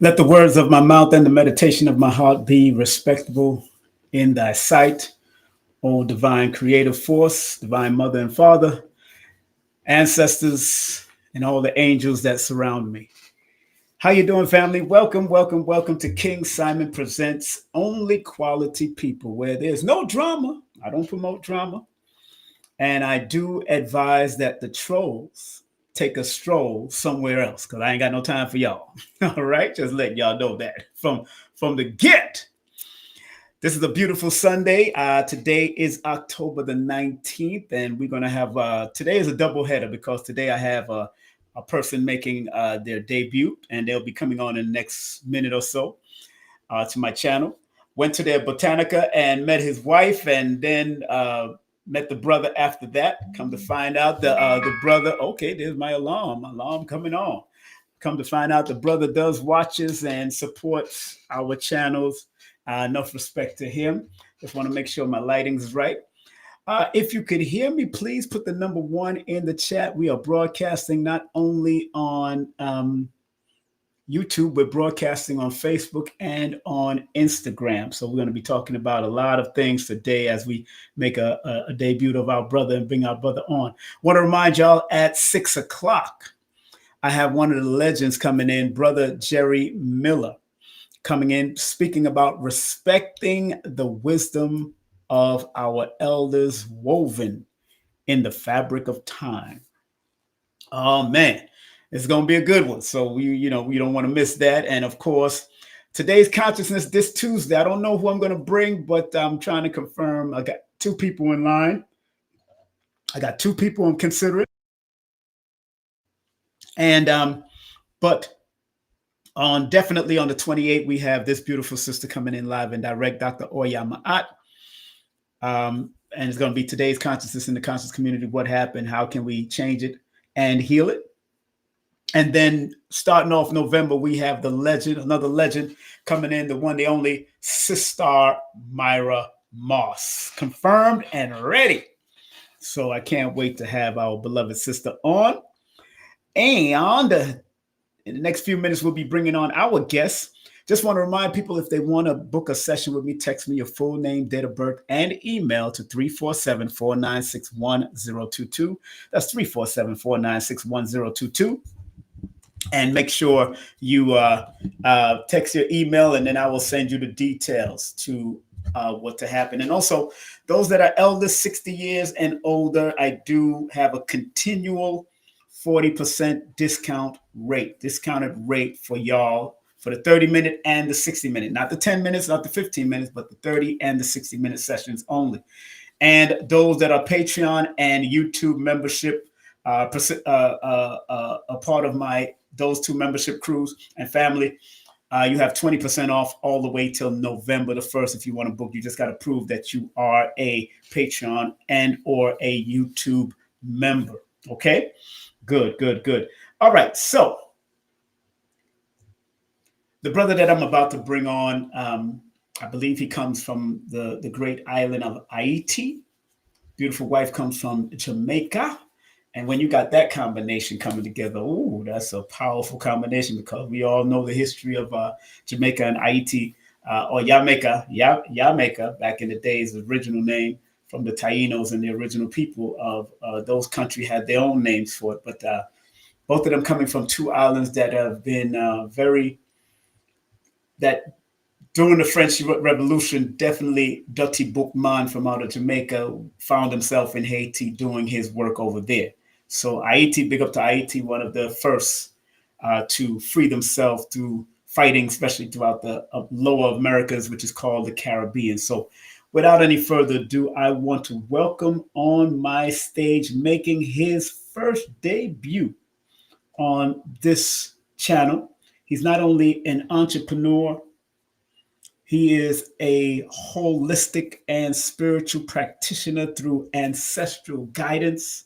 Let the words of my mouth and the meditation of my heart be respectable in thy sight, O divine creative force, divine mother and father, ancestors, and all the angels that surround me. How you doing, family? Welcome, welcome, welcome to King Simon Presents Only Quality People, where there's no drama. I don't promote drama. And I do advise that the trolls take a stroll somewhere else because I ain't got no time for y'all. All right, just letting y'all know that from the get. This is a beautiful Sunday. Today is October the 19th, and we're going to have today is a double header because today I have a person making their debut, and they'll be coming on in the next minute or so to my channel. Went to their Botanica and met his wife, and then met the brother after that. Come to find out the brother, okay, there's my alarm coming on. Come to find out the brother does watches and supports our channels. Enough respect to him. Just want to make sure my lighting's right. If you could hear me, please put the number 1 in the chat. We are broadcasting not only on YouTube, we're broadcasting on Facebook and on Instagram. So we're going to be talking about a lot of things today as we make a debut of our brother and bring our brother on. Want to remind y'all at 6 o'clock, I have one of the legends coming in, Brother Jerry Miller, coming in, speaking about respecting the wisdom of our elders woven in the fabric of time. Oh, man. It's going to be a good one. So we don't want to miss that. And of course, today's consciousness this Tuesday. I don't know who I'm going to bring, but I'm trying to confirm. I got 2 people in line. I got 2 people I'm considering. And but definitely on the 28th, we have this beautiful sister coming in live and direct, Dr. Oya Ma'at. And it's going to be today's consciousness in the conscious community. What happened? How can we change it and heal it? And then starting off November, we have the legend, another legend coming in, the one, the only Sister Myra Moss, confirmed and ready. So I can't wait to have our beloved sister on. And in the next few minutes, we'll be bringing on our guests. Just want to remind people, if they want to book a session with me, text me your full name, date of birth, and email to 347-496-1022. That's 347-496-1022. And make sure you text your email, and then I will send you the details to what to happen. And also, those that are elders, 60 years and older, I do have a continual 40% discounted rate for y'all for the 30-minute and the 60-minute, not the 10 minutes, not the 15 minutes, but the 30 and the 60-minute sessions only. And those that are Patreon and YouTube membership, a part of those 2 membership crews and family, you have 20% off all the way till November the 1st. If you want to book, you just got to prove that you are a Patreon and or a YouTube member. Okay, good. All right, so the brother that I'm about to bring on, I believe he comes from the great island of Haiti. Beautiful wife comes from Jamaica. And when you got that combination coming together, ooh, that's a powerful combination, because we all know the history of Jamaica and Haiti, or Jamaica, back in the days, the original name from the Tainos, and the original people of those countries had their own names for it. But both of them coming from 2 islands that have been that during the French Revolution, definitely Dutty Boukman from out of Jamaica found himself in Haiti doing his work over there. So Haiti, big up to Haiti, one of the first to free themselves through fighting, especially throughout the lower Americas, which is called the Caribbean. So without any further ado, I want to welcome on my stage, making his first debut on this channel. He's not only an entrepreneur, he is a holistic and spiritual practitioner through ancestral guidance.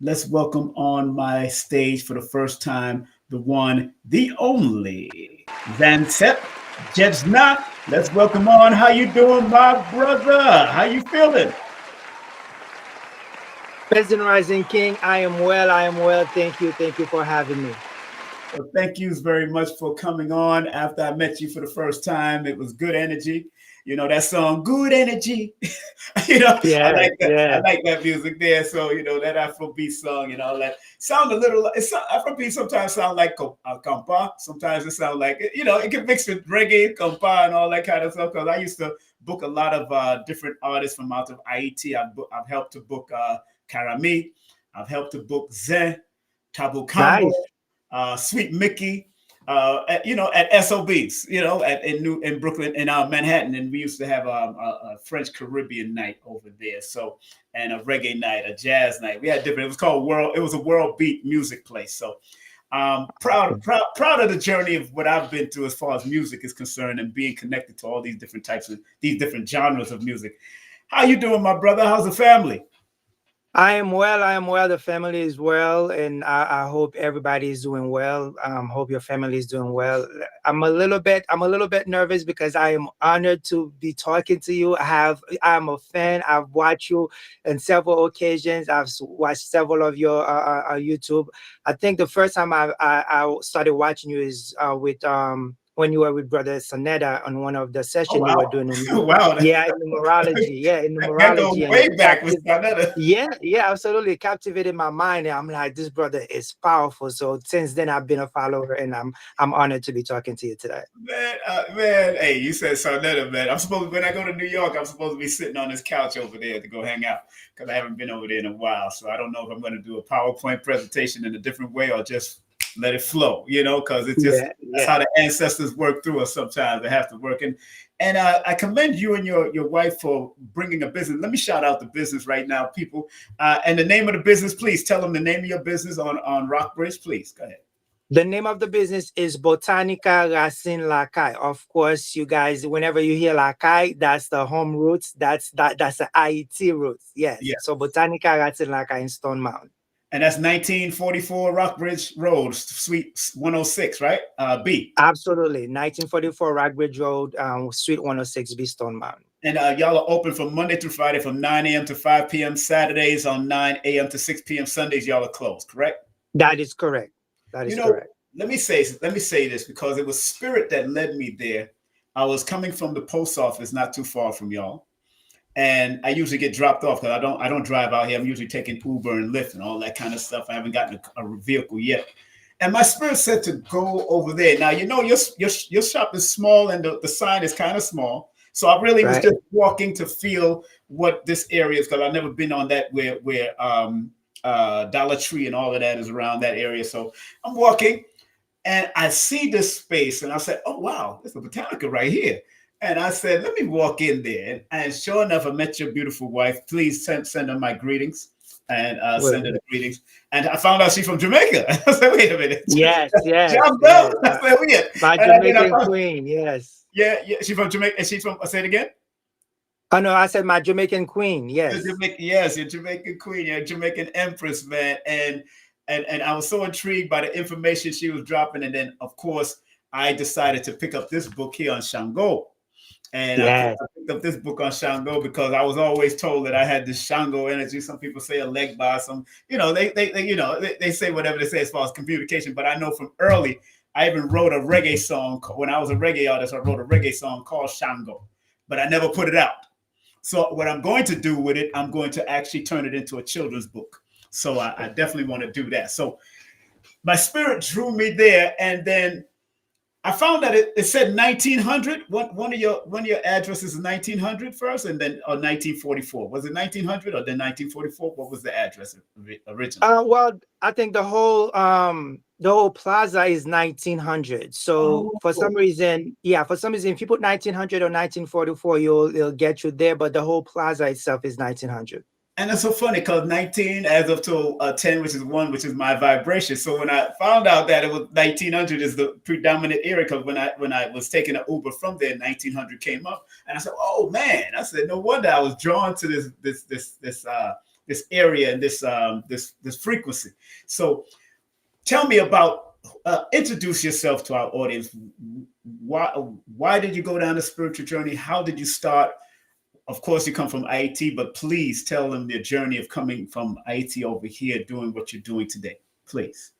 Let's welcome on my stage for the first time, the one, the only, Zansét Jegna. Let's welcome on. How you doing, my brother? How you feeling? President Rising King, I am well. Thank you for having me. Well, thank you very much for coming on. After I met you for the first time, it was good energy. You know that song, "Good Energy." I Yes, like that. I yes. like that music there. So that Afrobeat song and all that sound a little. Afrobeat sometimes sound like compa. Sometimes it sound like it can mix with reggae, compa, and all that kind of stuff. Because I used to book a lot of different artists from out of Haiti. I've helped to book Karami. I've helped to book Zen, Tabu Combo, Nice. Sweet Mickey, at SOBs, in Brooklyn, in Manhattan, and we used to have a French Caribbean night over there. So, and a reggae night, a jazz night. We had different. It was called World. It was a world beat music place. So, proud of the journey of what I've been through as far as music is concerned, and being connected to all these different types of these different genres of music. How you doing, my brother? How's the family? I am well. I am well. The family is well, and I hope everybody is doing well. Hope your family is doing well. I'm a little bit nervous because I am honored to be talking to you. I'm a fan. I've watched you on several occasions. Watched several of your YouTube. I think the first time I started watching you is with when you were with Brother Sonetta on one of the Oh sessions you were wow, doing. wow, Yeah, in numerology. Yeah, in that goes numerology, and way it back with another. yeah, yeah, absolutely. It captivated my mind. And I'm like, this brother is powerful. So since then I've been a follower, and I'm honored to be talking to you today. Man, hey, you said something, man. When I go to New York, I'm supposed to be sitting on this couch over there to go hang out because I haven't been over there in a while. So I don't know if I'm going to do a PowerPoint presentation in a different way or just let it flow, because it's just Yeah, that's yeah. how the ancestors work through us. Sometimes they have to work. And I commend you and your wife for bringing a business. Let me shout out the business right now, people. And the name of the business, please tell them the name of your business on Rockbridge, please. Go ahead. The name of the business is Botanica Rasin Lakay. Of course, you guys, whenever you hear Lakay, that's the home roots. That's the IET roots. Yes. Yes. So Botanica Rasin Lakay in Stone Mountain. And that's 1944 Rockbridge Road, Suite 106, right? B. Absolutely. 1944 Rockbridge Road, Suite 106 B, Stone Mountain. And y'all are open from Monday through Friday from 9 a.m. to 5 p.m. Saturdays on 9 a.m. to 6 p.m. Sundays, y'all are closed, correct? That is correct. That You is know, correct. let me say this because it was spirit that led me there. I was coming from the post office not too far from y'all. And I usually get dropped off because I don't drive out here. I'm usually taking Uber and Lyft and all that kind of stuff. I haven't gotten a vehicle yet. And my spirit said to go over there. Now your shop is small and the sign is kind of small. So I really was Right. just walking to feel what this area is because I've never been on that where Dollar Tree and all of that is around that area. So I'm walking and I see this space and I said, oh, wow, there's a Botanica right here. And I said, let me walk in there. And sure enough, I met your beautiful wife. Please send her my greetings and Well, send her the greetings. And I found out she's from Jamaica. I said, wait a minute. yes, yes, Jumped up. yes. I said, weird. My And then I Jamaican found, queen, yes. yeah, she's from Jamaica. And she's from, I say it again. Oh no, I said my Jamaican queen, The yes. Jamaican, yes, your Jamaican queen, your Jamaican empress, man. And I was so intrigued by the information she was dropping. And then, of course, I decided to pick up this book here on Shango. And Yes, I picked up this book on Shango because I was always told that I had this Shango energy. Some people say a leg bar, some, they say whatever they say as far as communication. But I know from early, I even wrote a reggae song. When I was a reggae artist, I wrote a reggae song called Shango, but I never put it out. So what I'm going to do with it, I'm going to actually turn it into a children's book. So I definitely want to do that. So my spirit drew me there, and then I found that it said 1900. One of your addresses is 1900 first, and then or 1944. Was it 1900 or then 1944? What was the address originally? well, I think the whole plaza is 1900. So Oh, for some reason, yeah, for some reason, if you put 1900 or 1944, it'll get you there. But the whole plaza itself is 1900. and it's so funny because 19 adds up to 10, which is one, which is my vibration. So when I found out that it was 1900 is the predominant area, because when I was taking an Uber from there, 1900 came up, and I said, "Oh man!" I said, "No wonder I was drawn to this area and this frequency." So tell me about introduce yourself to our audience. Why did you go down the spiritual journey? How did you start? Of course, you come from IT, but please tell them the journey of coming from IT over here, doing what you're doing today, please.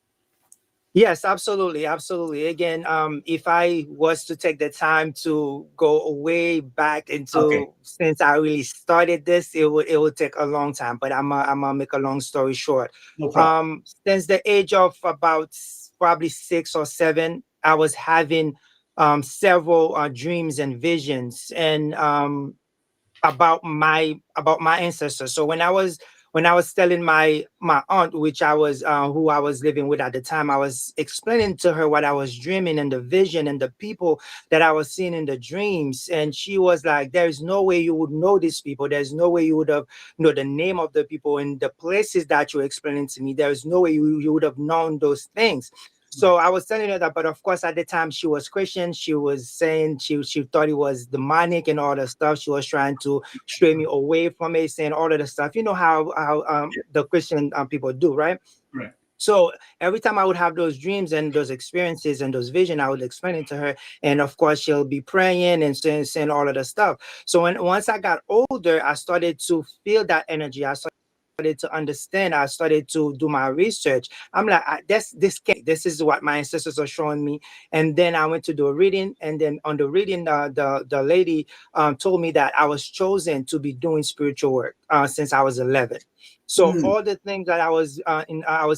Yes, absolutely, absolutely. Again, if I was to take the time to go way back Okay, into since I really started this, it would take a long time. But I'm gonna make a long story short. no problem. Since the age of about probably 6 or 7, I was having several dreams and visions, and about my ancestors. So when I was telling my aunt, which I was who I was living with at the time, I was explaining to her what I was dreaming and the vision and the people that I was seeing in the dreams, and she was like, "There's no way you would know these people. There's no way you would have know the name of the people and the places that you're explaining to me. There's no way you would have known those things." So Right, I was telling her that, but of course, at the time she was Christian. She was saying she thought it was demonic and all the stuff. She was trying to stray me away from it, saying all of the stuff. You know how the Christian people do, right? right, So every time I would have those dreams and those experiences and those visions, I would explain it to her. And of course, she'll be praying and saying all of the stuff. So once I got older, I started to feel that energy. I started to understand. I started to do my research. I'm like, this can't. This is what my ancestors are showing me. And then I went to do a reading, and then on the reading, the lady told me that I was chosen to be doing spiritual work since I was 11. So mm, all the things that I was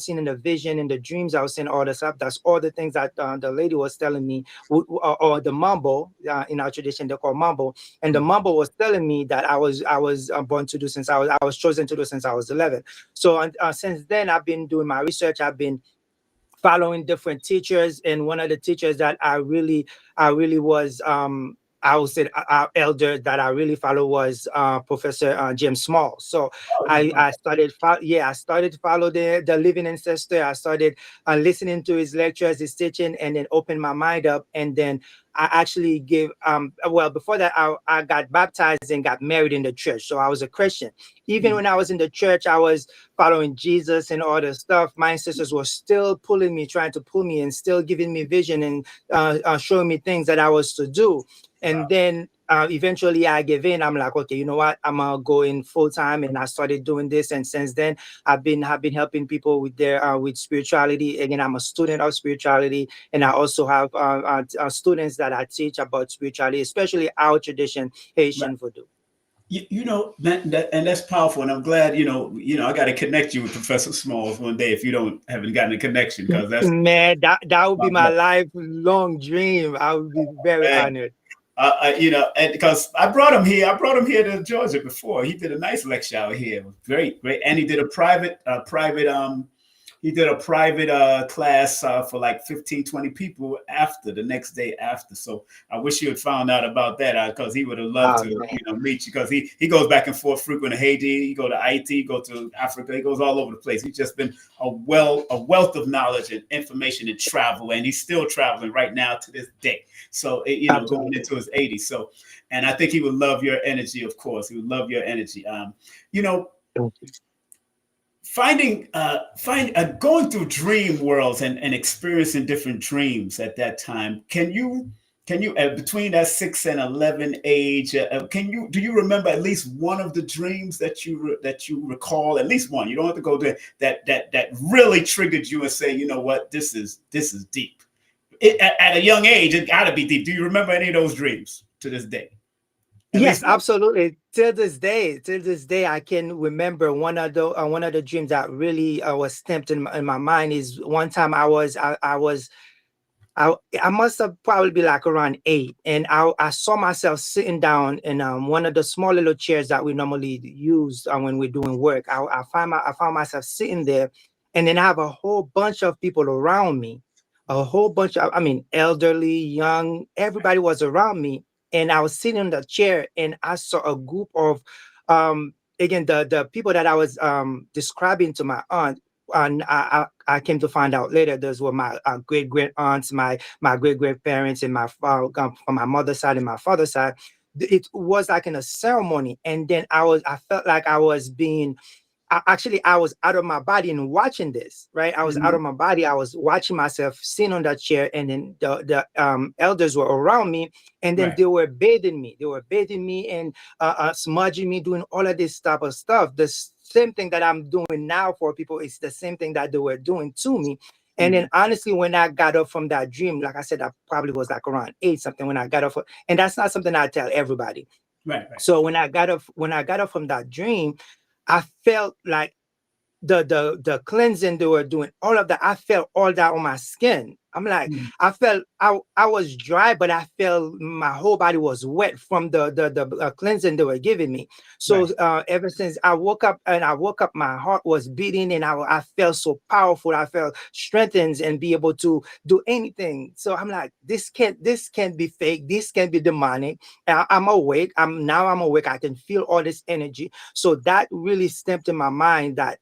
seeing in the vision, in the dreams, I was seeing all the stuff. That's all the things that the lady was telling me, or the mambo in our tradition they call mambo, and the right, mambo was telling me that I was born to do since I was chosen to do since I was 11. So since then, I've been doing my research. I've been following different teachers, and one of the teachers that I really was I would say our elder that I really follow was Professor James Small. So oh, yeah, I started I started to follow the living ancestor. I started listening to his lectures, his teaching, and then opened my mind up. And then I actually gave well, before that, I got baptized and got married in the church. So I was a Christian. Even mm, when I was in the church, I was following Jesus and all the stuff. My ancestors were still pulling me, trying to pull me, and still giving me vision and showing me things that I was to do. And wow, then eventually I gave in. I'm like, okay, you know what? I'm gonna go in full time, and I started doing this. And since then, I've been helping people with their with spirituality. Again, I'm a student of spirituality, and I also have students that I teach about spirituality, especially our tradition, right. Haitian voodoo. You know that and that's powerful, and I'm glad I got to connect you with Professor Smalls one day if you don't haven't gotten a connection because that's Man, that would my be my brother. lifelong dream. I would be very Man, honored. and because I brought him here to Georgia before. He did a nice lecture out here. It was great, great, and he did a private class for like 15, 20 people after the next day after. So I wish you had found out about that because he would have loved Oh to, man. meet you because he goes back and forth frequent to Haiti. He go to IT, go to Africa. He goes all over the place. He's just been a wealth of knowledge and information and travel, and he's still traveling right now to this day. So going Absolutely. into his 80s. So, and I think he would love your energy. Of course, he would love your energy. You know, Thank you. going through dream worlds and experiencing different dreams at that time. Can you between that 6 and 11 age, do you remember at least one of the dreams that you recall? At least one. You don't have to go to that really triggered you and say, you know what, this is deep. At a young age, it got to be deep. Do you remember any of those dreams to this day? At Yes, least one. absolutely. Till this day, I can remember one of the dreams that really was stamped in my mind is one time I must have probably been like around 8, and I saw myself sitting down in one of the small little chairs that we normally use when we're doing work. I found myself sitting there, and then I have a whole bunch of people around me, a whole bunch of, I mean, elderly, young, everybody was around me, and I was sitting in the chair, and I saw a group of, again, the people that I was describing to my aunt. And I came to find out later those were my great great aunts, my great great parents, and from my mother's side and my father's side. It was like in a ceremony, and then I felt like I was being actually I was out of my body and watching this, right? I was out of Mhm. my body. I was watching myself sitting on that chair, and then the elders were around me, and then Right. they were bathing me. They were bathing me and smudging me, doing all of this type of stuff. The same thing that I'm doing now for people is the same thing that they were doing to me. And then honestly, when I got up from that dream, like I said, I probably was like around 8 something when I got up, and that's not something I tell everybody. Right. So when I got up from that dream, I felt like the cleansing they were doing, all of that, I felt all that on my skin. I'm like, I felt I was dry, but I felt my whole body was wet from the cleansing they were giving me. So ever since I woke up, my heart was beating, and I felt so powerful. I felt strengthened and be able to do anything. So I'm like, this can't be fake. This can't be demonic. I'm awake. I'm awake. I can feel all this energy. So that really stamped in my mind that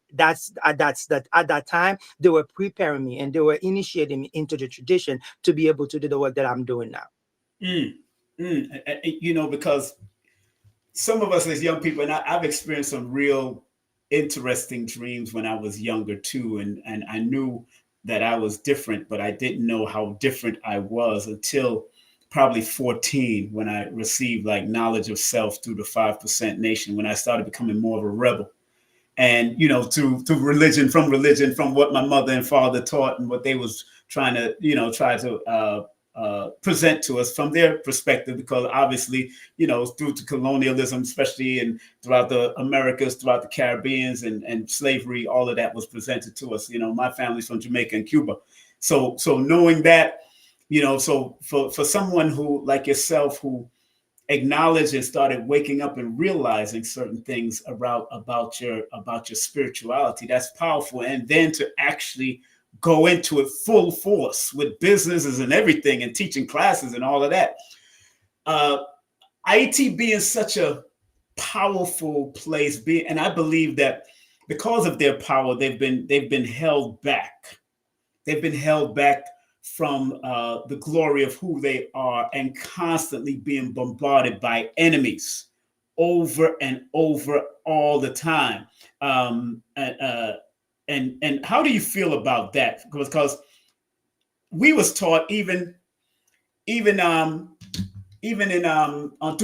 at that time they were preparing me and they were initiating me into the tradition to be able to do the work that I'm doing now. You know, because some of us as young people, and I've experienced some real interesting dreams when I was younger too, and I knew that I was different, but I didn't know how different I was until probably 14, when I received like knowledge of self through the 5% Nation, when I started becoming more of a rebel. And, you know, to religion, from what my mother and father taught and what they was trying to, you know, present to us from their perspective, because obviously, you know, through to colonialism, especially and throughout the Americas, throughout the Caribbeans and slavery, all of that was presented to us. You know, my family's from Jamaica and Cuba. So knowing that, you know, so for someone who like yourself, who acknowledged and started waking up and realizing certain things about your spirituality, that's powerful. And then to actually go into it full force with businesses and everything and teaching classes and all of that. IT being such a powerful place, and I believe that because of their power, they've been held back. They've been held back from the glory of who they are, and constantly being bombarded by enemies over and over all the time. And how do you feel about that? Because we was taught even in through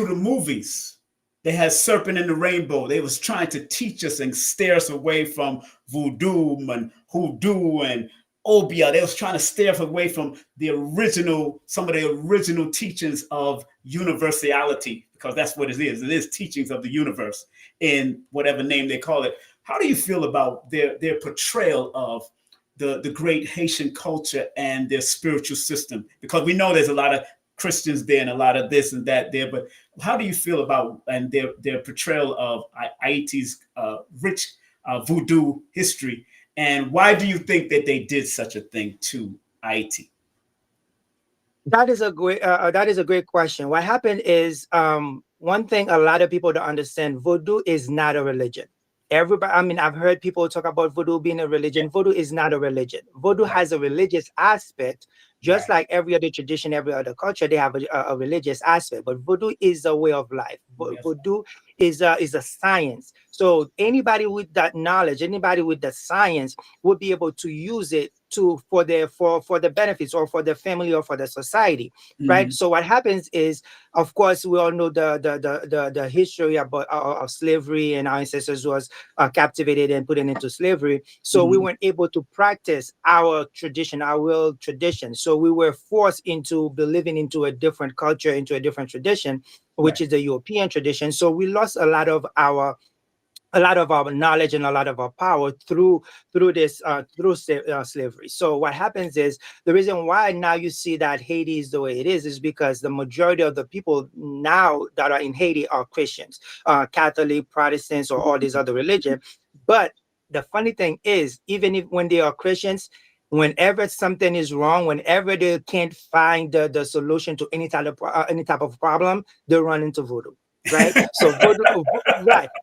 the movies, they had Serpent in the Rainbow. They was trying to teach us and steer us away from voodoo and hoodoo and Obia. They was trying to steer us away from some of the original teachings of universality, because that's what it is. It is teachings of the universe in whatever name they call it. How do you feel about their portrayal of the great Haitian culture and their spiritual system? Because we know there's a lot of Christians there and a lot of this and that there, but how do you feel about and their portrayal of Haiti's rich voodoo history? And why do you think that they did such a thing to Haiti? That is a great question. What happened is, one thing a lot of people don't understand: voodoo is not a religion. Everybody, I mean, I've heard people talk about voodoo being a religion. Voodoo is not a religion. Voodoo has a religious aspect, just like every other tradition, every other culture. They have a religious aspect, but voodoo is a way of life. Voodoo is a science. So anybody with that knowledge, anybody with the science, would be able to use it for the benefits, or for the family, or for the society, right? So what happens is, of course, we all know the history of slavery, and our ancestors was captivated and put into slavery. So we weren't able to practice our tradition, our world tradition. So we were forced into believing into a different culture, into a different tradition, which is the European tradition. So we lost a lot of our knowledge and a lot of our power through slavery. So what happens is, the reason why now you see that Haiti is the way it is because the majority of the people now that are in Haiti are Christians, Catholic, Protestants, or all these other religions. But the funny thing is, even if when they are Christians, whenever something is wrong, whenever they can't find the solution to any type of problem, they run into voodoo. Right. So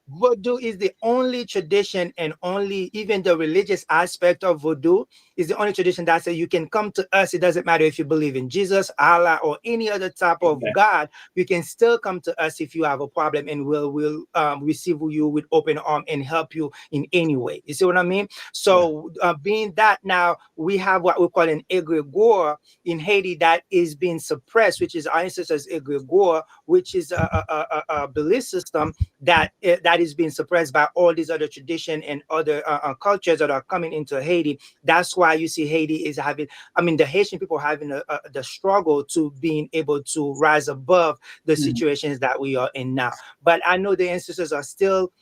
voodoo is the only tradition, and only even the religious aspect of voodoo is the only tradition that says you can come to us. It doesn't matter if you believe in Jesus, Allah, or any other type of God. You can still come to us if you have a problem, and we'll receive you with open arm and help you in any way. You see what I mean? So being that now we have what we call an egregore in Haiti that is being suppressed, which is our ancestors' egregore, which is a belief system that is being suppressed by all these other traditions and other cultures that are coming into Haiti. That's why why you see Haiti is having, I mean, the Haitian people having the struggle to being able to rise above the situations that we are in now. But I know the ancestors are still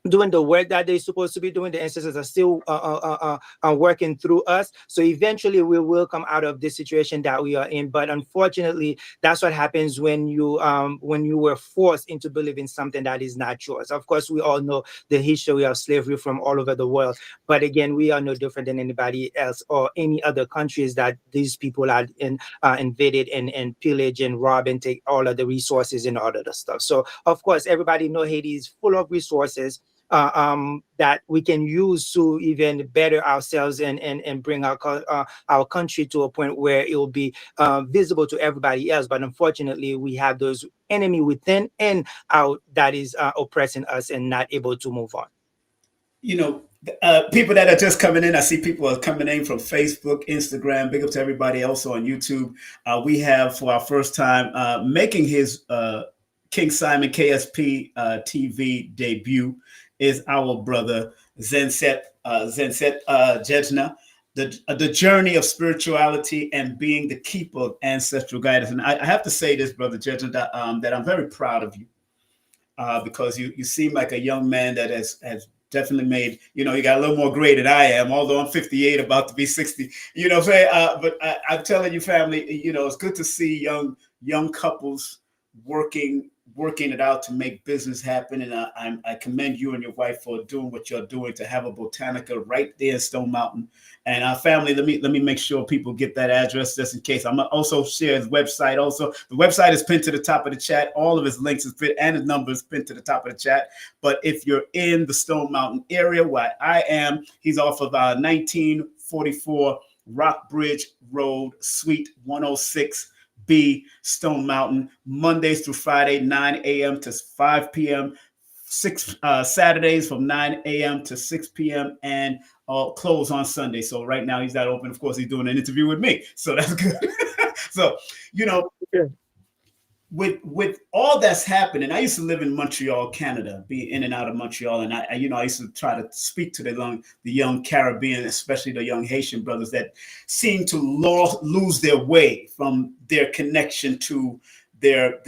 doing the work that they're supposed to be doing. The ancestors are still working through us. So eventually we will come out of this situation that we are in. But unfortunately, that's what happens when you were forced into believing something that is not yours. Of course, we all know the history of slavery from all over the world. But again, we are no different than anybody else or any other countries that these people are invaded and pillage and rob and take all of the resources and all of the stuff. So of course, everybody know Haiti is full of resources that we can use to even better ourselves and bring our country to a point where it will be visible to everybody else. But unfortunately, we have those enemy within and out that is oppressing us and not able to move on. You know, people that are just coming in, I see people are coming in from Facebook, Instagram. Big up to everybody also on YouTube. We have for our first time making his King Simon KSP TV debut is our brother Zansét Jegna. The journey of spirituality and being the keeper of ancestral guidance. And I have to say this, brother Jegna, that I'm very proud of you because you seem like a young man that has definitely made, you got a little more gray than I am, although I'm 58, about to be 60, what I'm saying? But I'm telling you, family, it's good to see young couples working it out to make business happen. And I commend you and your wife for doing what you're doing to have a Botanica right there in Stone Mountain. And our family, let me make sure people get that address just in case. I'm gonna also share his website. Also, the website is pinned to the top of the chat. All of his links is pinned and his numbers pinned to the top of the chat. But if you're in the Stone Mountain area where I am, he's off of 1944 Rockbridge Road, Suite 106. B, Stone Mountain, Mondays through Friday, 9 a.m. to 5 p.m., Saturdays from 9 a.m. to 6 p.m., and close on Sunday. So right now he's not open. Of course, he's doing an interview with me. So that's good. So, with all that's happening, I used to live in Montreal, Canada, be in and out of Montreal, and I used to try to speak to the young Caribbean, especially the young Haitian brothers that seem to lose their way from their connection to their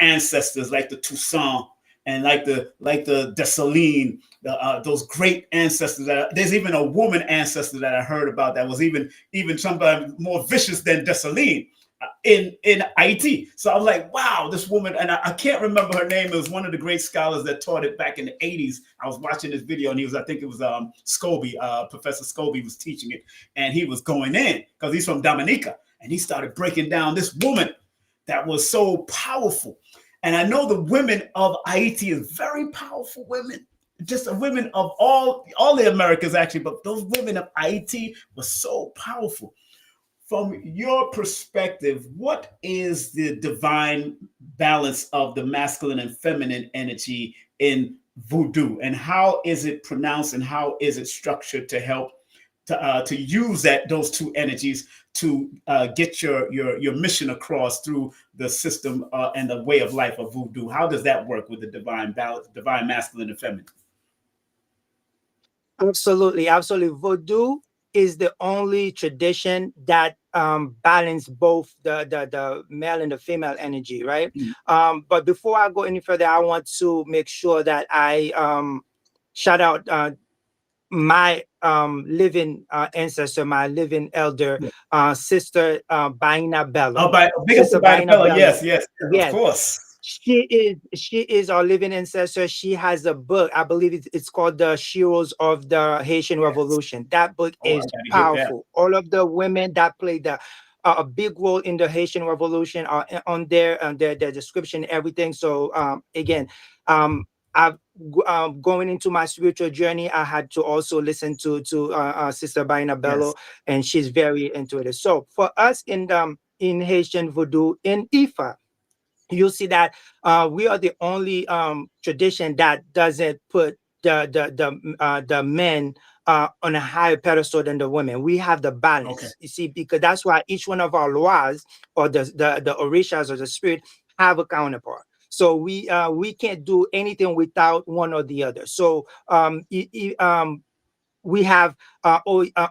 ancestors, like the Toussaint and like the Dessalines, those great ancestors. There's even a woman ancestor that I heard about that was even sometimes more vicious than Dessalines. In Haiti. So I was like, wow, this woman, and I can't remember her name. It was one of the great scholars that taught it back in the 80s. I was watching this video and I think it was Scobie, Professor Scobie was teaching it, and he was going in because he's from Dominica, and he started breaking down this woman that was so powerful. And I know the women of Haiti is very powerful women, just women of all the Americas actually, but those women of Haiti were so powerful. From your perspective, what is the divine balance of the masculine and feminine energy in voodoo, and how is it pronounced and how is it structured to help to use those two energies to get your mission across through the system and the way of life of voodoo? How does that work with the divine balance, divine masculine and feminine? Absolutely. Voodoo is the only tradition that balance both the male and the female energy, right? But before I go any further, I want to make sure that I shout out my living ancestor, my living elder, Sister Baina Bello. Sister Baina Bello, yes, of course. She is our living ancestor. She has a book. I believe it's called The Sheroes of the Haitian Revolution. That book is powerful. All of the women that played a big role in the Haitian Revolution are on there, their description, everything. So again, I've going into my spiritual journey, I had to also listen to Sister Baina Bello, and she's very into it. So for us in Haitian Voodoo, in Ifa, you'll see that we are the only tradition that doesn't put the men on a higher pedestal than the women. We have the balance, you see, because that's why each one of our lois or the orishas or the spirit have a counterpart. So we can't do anything without one or the other. So we have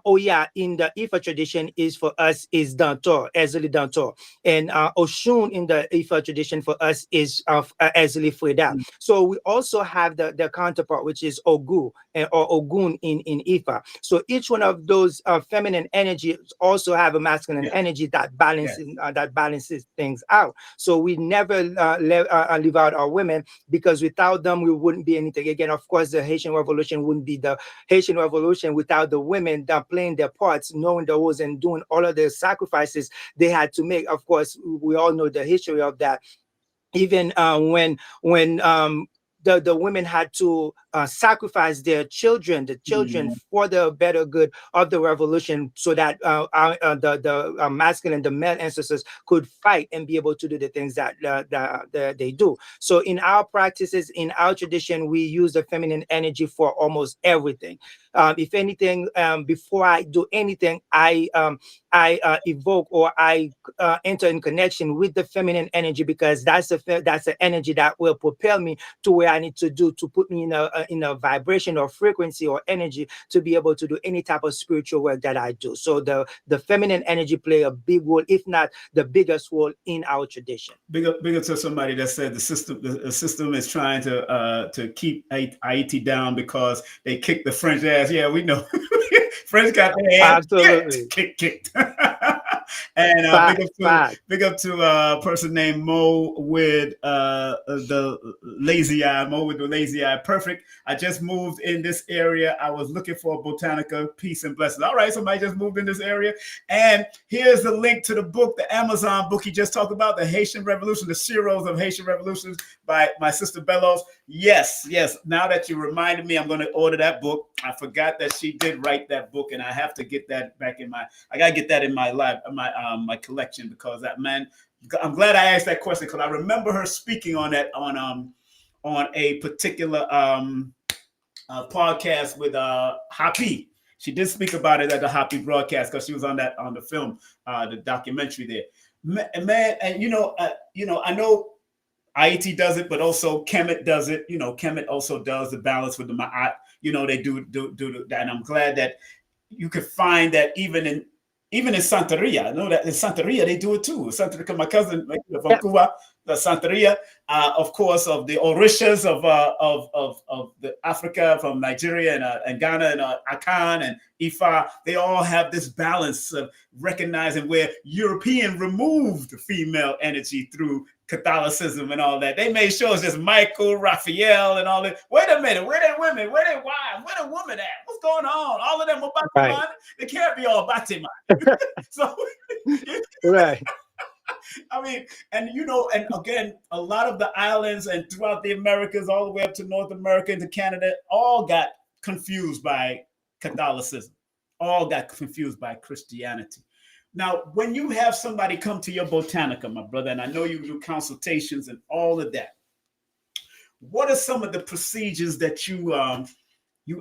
Oya in the Ifa tradition is for us is Dantor, Ezeli Dantor, and Oshun in the Ifa tradition for us is Ezeli Freda. So we also have the counterpart, which is Ogu or Ogun in Ifa. So each one of those feminine energies also have a masculine energy that balances things out. So we never leave out our women, because without them we wouldn't be anything. Again, of course, the Haitian Revolution wouldn't be the Haitian Revolution without the women that playing their parts, knowing the rules and doing all of the sacrifices they had to make. Of course, we all know the history of that. Even when the women had to sacrifice their children, for the better good of the revolution, so that the masculine, the male ancestors could fight and be able to do the things that they do. So in our practices, in our tradition, we use the feminine energy for almost everything. If anything, before I do anything, I evoke or I enter in connection with the feminine energy, because that's the energy that will propel me to where I need to do, to put me in a vibration or frequency or energy to be able to do any type of spiritual work that I do. So the feminine energy play a big role, if not the biggest role, in our tradition. Big up to somebody that said the system is trying to keep Haiti down because they kicked the French ass. Yeah, we know. French got their ass kicked. And big up to a person named Mo with the lazy eye. Mo with the lazy eye. Perfect. I just moved in this area. I was looking for a Botanica. Peace and blessings. All right, somebody just moved in this area. And here's the link to the book, the Amazon book he just talked about, The Haitian Revolution, The Zeros of Haitian Revolutions by my sister Bellows. Yes. Now that you reminded me, I'm going to order that book. I forgot that she did write that book, and I have to get that back in I got to get that in my life, my collection, because that, man, I'm glad I asked that question, because I remember her speaking on that on a particular podcast with Happy. She did speak about it at the Happy broadcast, because she was on the film, the documentary there. Man, and I know IET does it, but also Kemet does it. Kemet also does the balance with the Ma'at. They do that, and I'm glad that you could find that even in Santeria. I know that in Santeria they do it too. Santeria, my cousin from Cuba, the Santeria, of course, of the Orishas of the Africa, from Nigeria and Ghana, and Akan and Ifa. They all have this balance of recognizing where European removed female energy through Catholicism and all that. They made sure it's just Michael, Raphael, and all that. Wait a minute, where they women? Where they wives? Where the women at? What's going on? All of them were Batiman. Right. They can't be all Batiman. So, right. I mean, and again, a lot of the islands and throughout the Americas, all the way up to North America and to Canada, all got confused by Catholicism, all got confused by Christianity. Now, when you have somebody come to your Botanica, my brother, and I know you do consultations and all of that, what are some of the procedures that you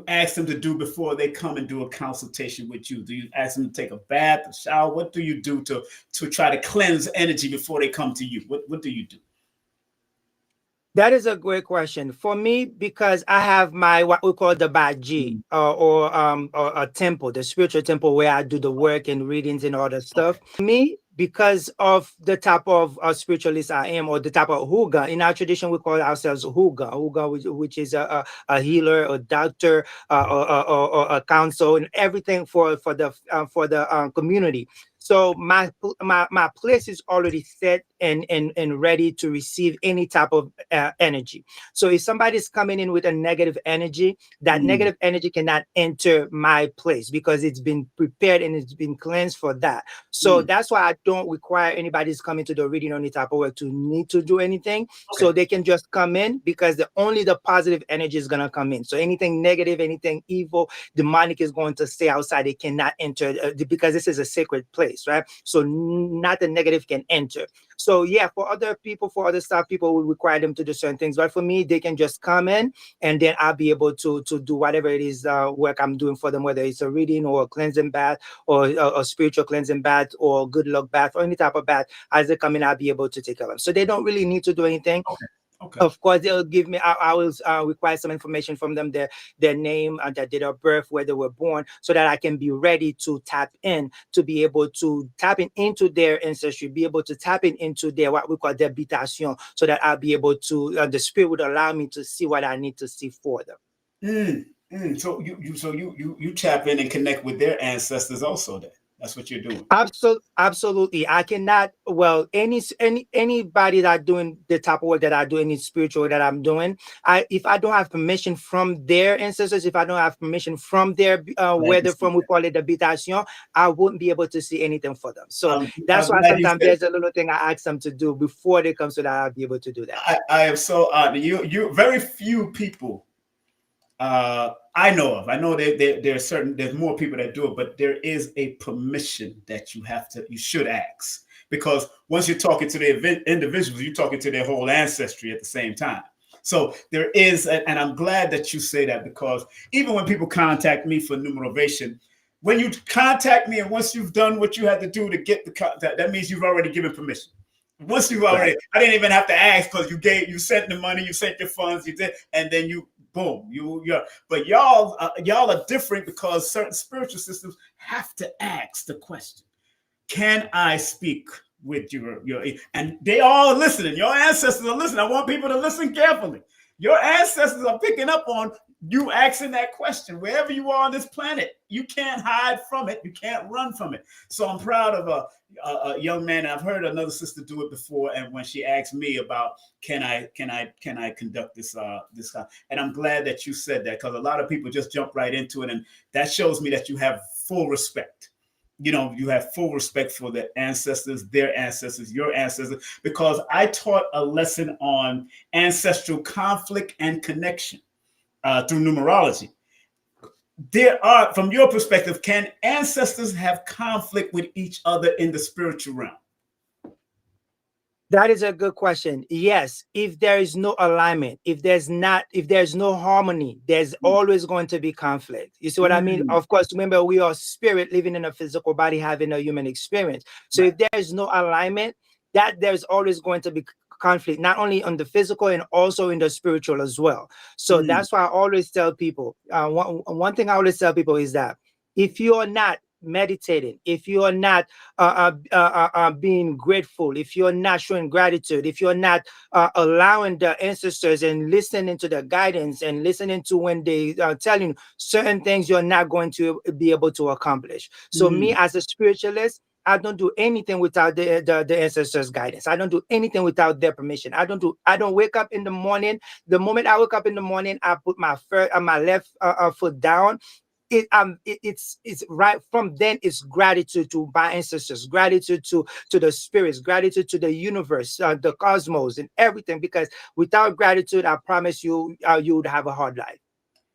ask them to do before they come and do a consultation with you? Do you ask them to take a bath, a shower? What do you do to try to cleanse energy before they come to you? What do you do? That is a great question for me, because I have my what we call the Baji or a temple, the spiritual temple, where I do the work and readings and all that stuff. Okay. Me, because of the type of spiritualist I am, or the type of Huga. In our tradition, we call ourselves Huga, which is a healer, a doctor, or a counsel, and everything for the community. So my place is already set and ready to receive any type of energy. So if somebody's coming in with a negative energy, that negative energy cannot enter my place, because it's been prepared and it's been cleansed for that. So that's why I don't require anybody's coming to the reading or any type of work to need to do anything. Okay. So they can just come in, because only the positive energy is going to come in. So anything negative, anything evil, demonic is going to stay outside. It cannot enter, because this is a sacred place. Right, so not the negative can enter. So yeah, for other people, for other staff, people will require them to do certain things, but for me, they can just come in, and then I'll be able to do whatever it is work I'm doing for them, whether it's a reading or a cleansing bath, or a spiritual cleansing bath, or good luck bath, or any type of bath. As they come in, I'll be able to take care of them. So they don't really need to do anything. Okay. Of course, they'll give me. I will require some information from them, their name, their date of birth, where they were born, so that I can be ready to tap in, to be able to tap into their ancestry, be able to tap into their what we call their habitation, so that I'll be able to. The spirit would allow me to see what I need to see for them. So you tap in and connect with their ancestors also. Then that's what you're doing. Absolutely. I cannot. Well, anybody that doing the type of work that I do, any spiritual that I'm doing, if I don't have permission from their ancestors, if I don't have permission from their where they're from, we call it the habitation, I wouldn't be able to see anything for them. So that's why sometimes there's a little thing I ask them to do before they come, so that I'll be able to do that. I am so honored. You very few people I know of. I know there's more people that do it, but there is a permission that you should ask, because once you're talking to the individuals, you're talking to their whole ancestry at the same time. So there is, and I'm glad that you say that, because even when people contact me for numerovation, when you contact me and once you've done what you had to do to get the contact, that means you've already given permission. Once you've already, I didn't even have to ask, because you sent the money, you sent your funds, you did, and then boom, but y'all are different, because certain spiritual systems have to ask the question, can I speak with your and they all are listening. Your ancestors are listening. I want people to listen carefully. Your ancestors are picking up on you asking that question. Wherever you are on this planet, you can't hide from it. You can't run from it. So I'm proud of a young man. I've heard another sister do it before, and when she asked me about can I conduct this and I'm glad that you said that, because a lot of people just jump right into it, and that shows me that you have full respect. You have full respect for the ancestors, their ancestors, your ancestors, because I taught a lesson on ancestral conflict and connection through numerology. From your perspective, can ancestors have conflict with each other in the spiritual realm? That is a good question. Yes, if there is no alignment, if there's no harmony, there's always going to be conflict. You see what I mean? Of course, remember, we are spirit living in a physical body, having a human experience. So if there's no alignment, that there's always going to be conflict, not only on the physical and also in the spiritual as well. So that's why I always tell people, one thing I always tell people is that if you are not meditating, if you are not being grateful, if you're not showing gratitude, if you're not allowing the ancestors and listening to the guidance and listening to when they are telling you certain things, you're not going to be able to accomplish. So me as a spiritualist, I don't do anything without the ancestors' guidance. I don't do anything without their permission. I don't wake up in the morning. The moment I wake up in the morning, I put my left foot down. It's right from then. It's gratitude to my ancestors, gratitude to the spirits, gratitude to the universe, the cosmos, and everything. Because without gratitude, I promise you, you would have a hard life.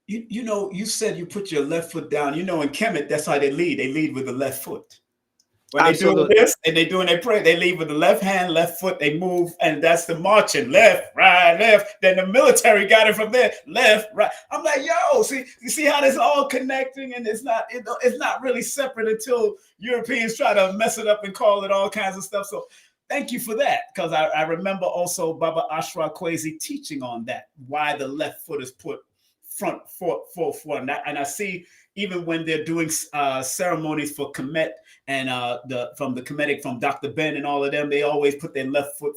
You said you put your left foot down. In Kemet, that's how they lead. They lead with the left foot. When they do this and they doing their prayer, they lead with the left hand, left foot, they move, and that's the marching, left, right, left. Then the military got it from there, left, right. I'm like, yo, you see how this all connecting, and it's not really separate until Europeans try to mess it up and call it all kinds of stuff. So thank you for that, because I remember also Baba Ashra Kwesi teaching on that, why the left foot is put forefront. And I see even when they're doing ceremonies for Kemet and from Dr. Ben and all of them, they always put their left foot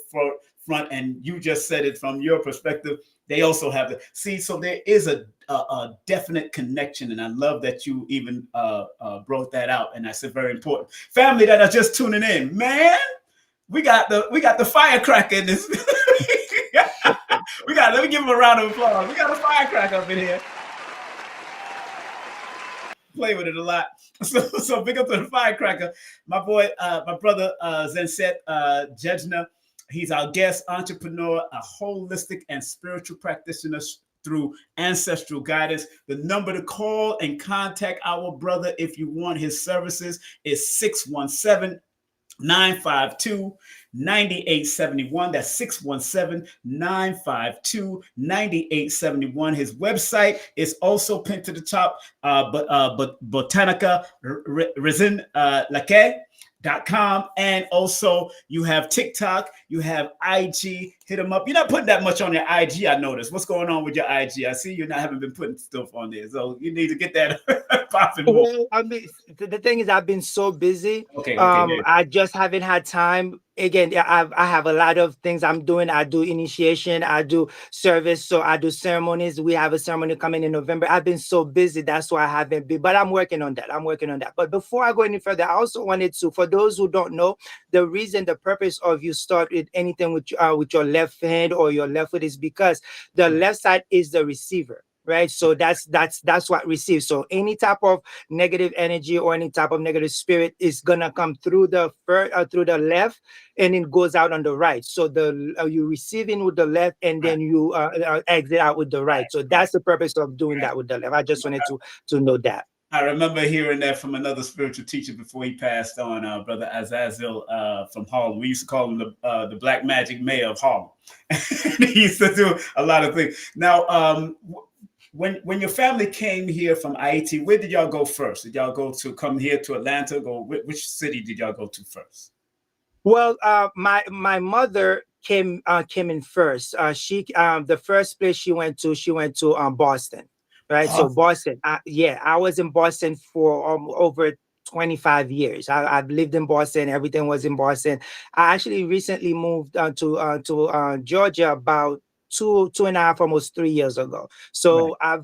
front. And you just said it from your perspective. They also have so there is a definite connection, and I love that you even brought that out, and that's very important. Family that are just tuning in, man, we got the firecracker in this. Let me give him a round of applause. We got a firecracker up in here. Play with it a lot. So big up to the firecracker. My boy, my brother, Zansét Jegna. He's our guest entrepreneur, a holistic and spiritual practitioner through ancestral guidance. The number to call and contact our brother if you want his services is 617-952-9871. That's 617-952-9871. His website is also pinned to the top, but Botanica, Rasin, Lakay.com. And also you have TikTok, you have IG. hit them up. You're not putting that much on your IG, I noticed. What's going on with your IG? I see you not haven't been putting stuff on there. So you need to get that popping more. Well, I mean, the thing is, I've been so busy. Okay, I just haven't had time. Again, I have a lot of things I'm doing. I do initiation, I do service, so I do ceremonies. We have a ceremony coming in November. I've been so busy, that's why I haven't been. But I'm working on that. I'm working on that. But before I go any further, I also wanted to, for those who don't know, the purpose of you start with anything with your left hand or your left foot is because the left side is the receiver. Right, so that's what receives. So any type of negative energy or any type of negative spirit is gonna come through the left, and it goes out on the right. So you receiving with the left, and then you exit out with the right. So that's the purpose of doing that with the left. I just wanted to know that. I remember hearing that from another spiritual teacher before he passed on, Brother Azazel from Harlem. We used to call him the Black Magic Mayor of Harlem. He used to do a lot of things. Now, when your family came here from Haiti, where did y'all go first? Did y'all come here to Atlanta? Which city did y'all go to first? Well, my mother came in first. The first place she went to Boston, right? So Boston, I was in Boston for over 25 years. I've lived in Boston. Everything was in Boston. I actually recently moved to Georgia about 2.5, almost 3 years ago. So right.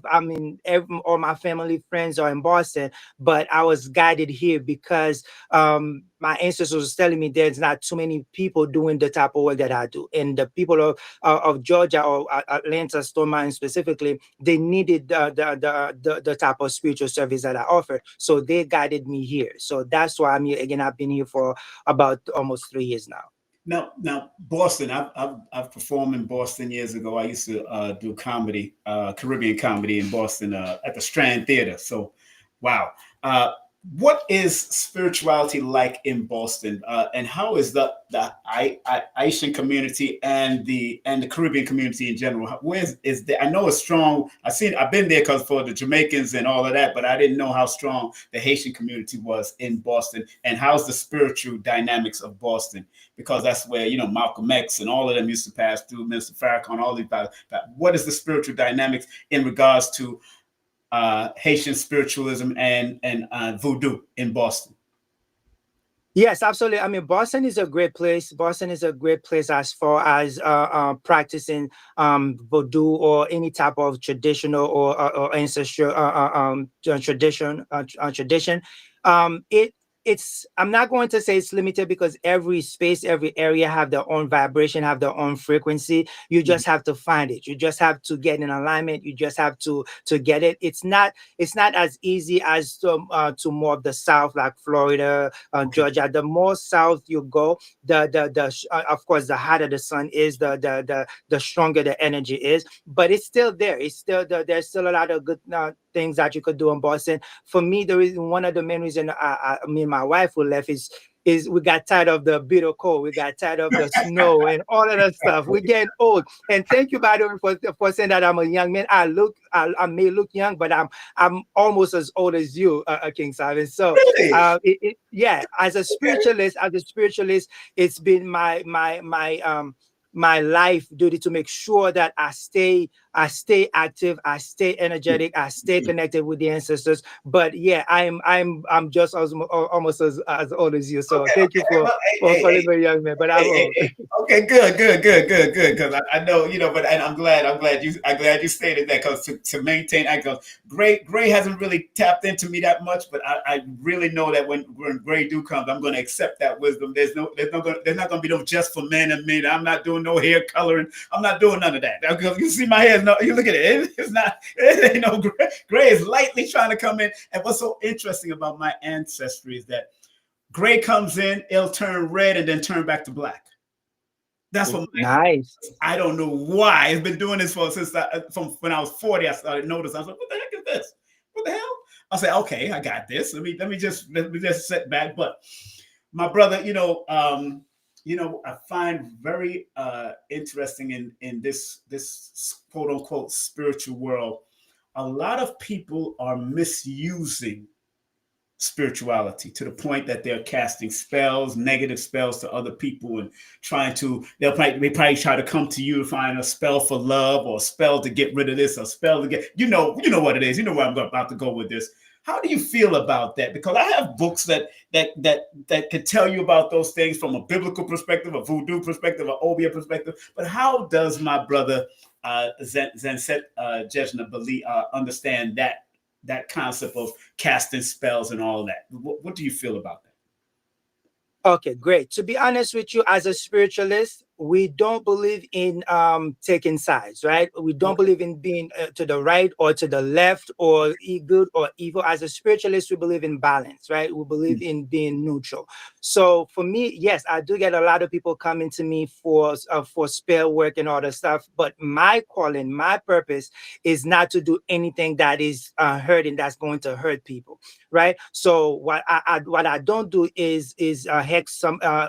All my family friends are in Boston, but I was guided here because my ancestors was telling me there's not too many people doing the type of work that I do. And the people of Georgia or Atlanta, Stone Mountain specifically, they needed the type of spiritual service that I offer. So they guided me here. So that's why I'm here. Again, I've been here for about almost 3 years now. Now, Boston. I've performed in Boston years ago. I used to do comedy, Caribbean comedy in Boston at the Strand Theater. So, wow. What is spirituality like in Boston, and how is the Haitian community and the Caribbean community in general? Where is there? I know it's strong. I've been there because for the Jamaicans and all of that, but I didn't know how strong the Haitian community was in Boston, and how's the spiritual dynamics of Boston, because that's where Malcolm X and all of them used to pass through. Mr. Farrakhan, all these. What is the spiritual dynamics in regards to Haitian spiritualism and voodoo in Boston? Yes, absolutely. I mean, Boston is a great place. Boston is a great place as far as practicing voodoo or any type of traditional or ancestral tradition. I'm not going to say it's limited because every space, every area have their own vibration, have their own frequency. You just have to find it. You just have to get in alignment. You just have to get it. It's not as easy as to more of the South, like Florida, Georgia. The more south you go, of course, the hotter the sun is, the stronger the energy is. But it's still there. It's still there's still a lot of good things that you could do in Boston. For me, the reason, one of the main reasons me and my wife who left is we got tired of the bitter cold. We got tired of the snow and all of that stuff. We're getting old. And thank you, by the way, for saying that I'm a young man. I may look young, but I'm almost as old as you, King Simon. So really? As a spiritualist, it's been my life duty to make sure that I stay active, I stay energetic, I stay connected with the ancestors. But yeah, I'm just almost as old as you. So thank you for calling me a young man. But I'm old. Okay, good. Because I know, but and I'm glad you stated that, because to maintain, Gray hasn't really tapped into me that much, but I really know that when Gray do comes, I'm going to accept that wisdom. There's not going to be no just for men and me. I'm not doing no hair coloring. I'm not doing none of that. You see my hair. No, you look at it. It's not. It ain't no Gray. Gray is lightly trying to come in. And what's so interesting about my ancestry is that Gray comes in, it'll turn red and then turn back to black. That's what nice. I don't know why. It's been doing this from when I was 40. I started noticing. I was like, what the heck is this? What the hell? I said, okay, I got this. Let me just sit back. But my brother, I find very interesting in this quote unquote spiritual world. A lot of people are misusing spirituality to the point that they're casting spells, negative spells to other people, and trying to they probably try to come to you to find a spell for love or a spell to get rid of this, a spell to get what it is. You know where I'm about to go with this. How do you feel about that? Because I have books that can tell you about those things from a biblical perspective, a voodoo perspective, a obia perspective. But how does my brother Zansét Jegna believe understand that concept of casting spells and all that? What do you feel about that? Okay, great. To be honest with you, as a spiritualist, we don't believe in taking sides, right? We don't believe in being to the right or to the left or good or evil. As a spiritualist, we believe in balance, right? We believe in being neutral. So for me, yes, I do get a lot of people coming to me for spell work and all that stuff. But my calling, my purpose is not to do anything that is hurting, that's going to hurt people, right? So what I don't do is hex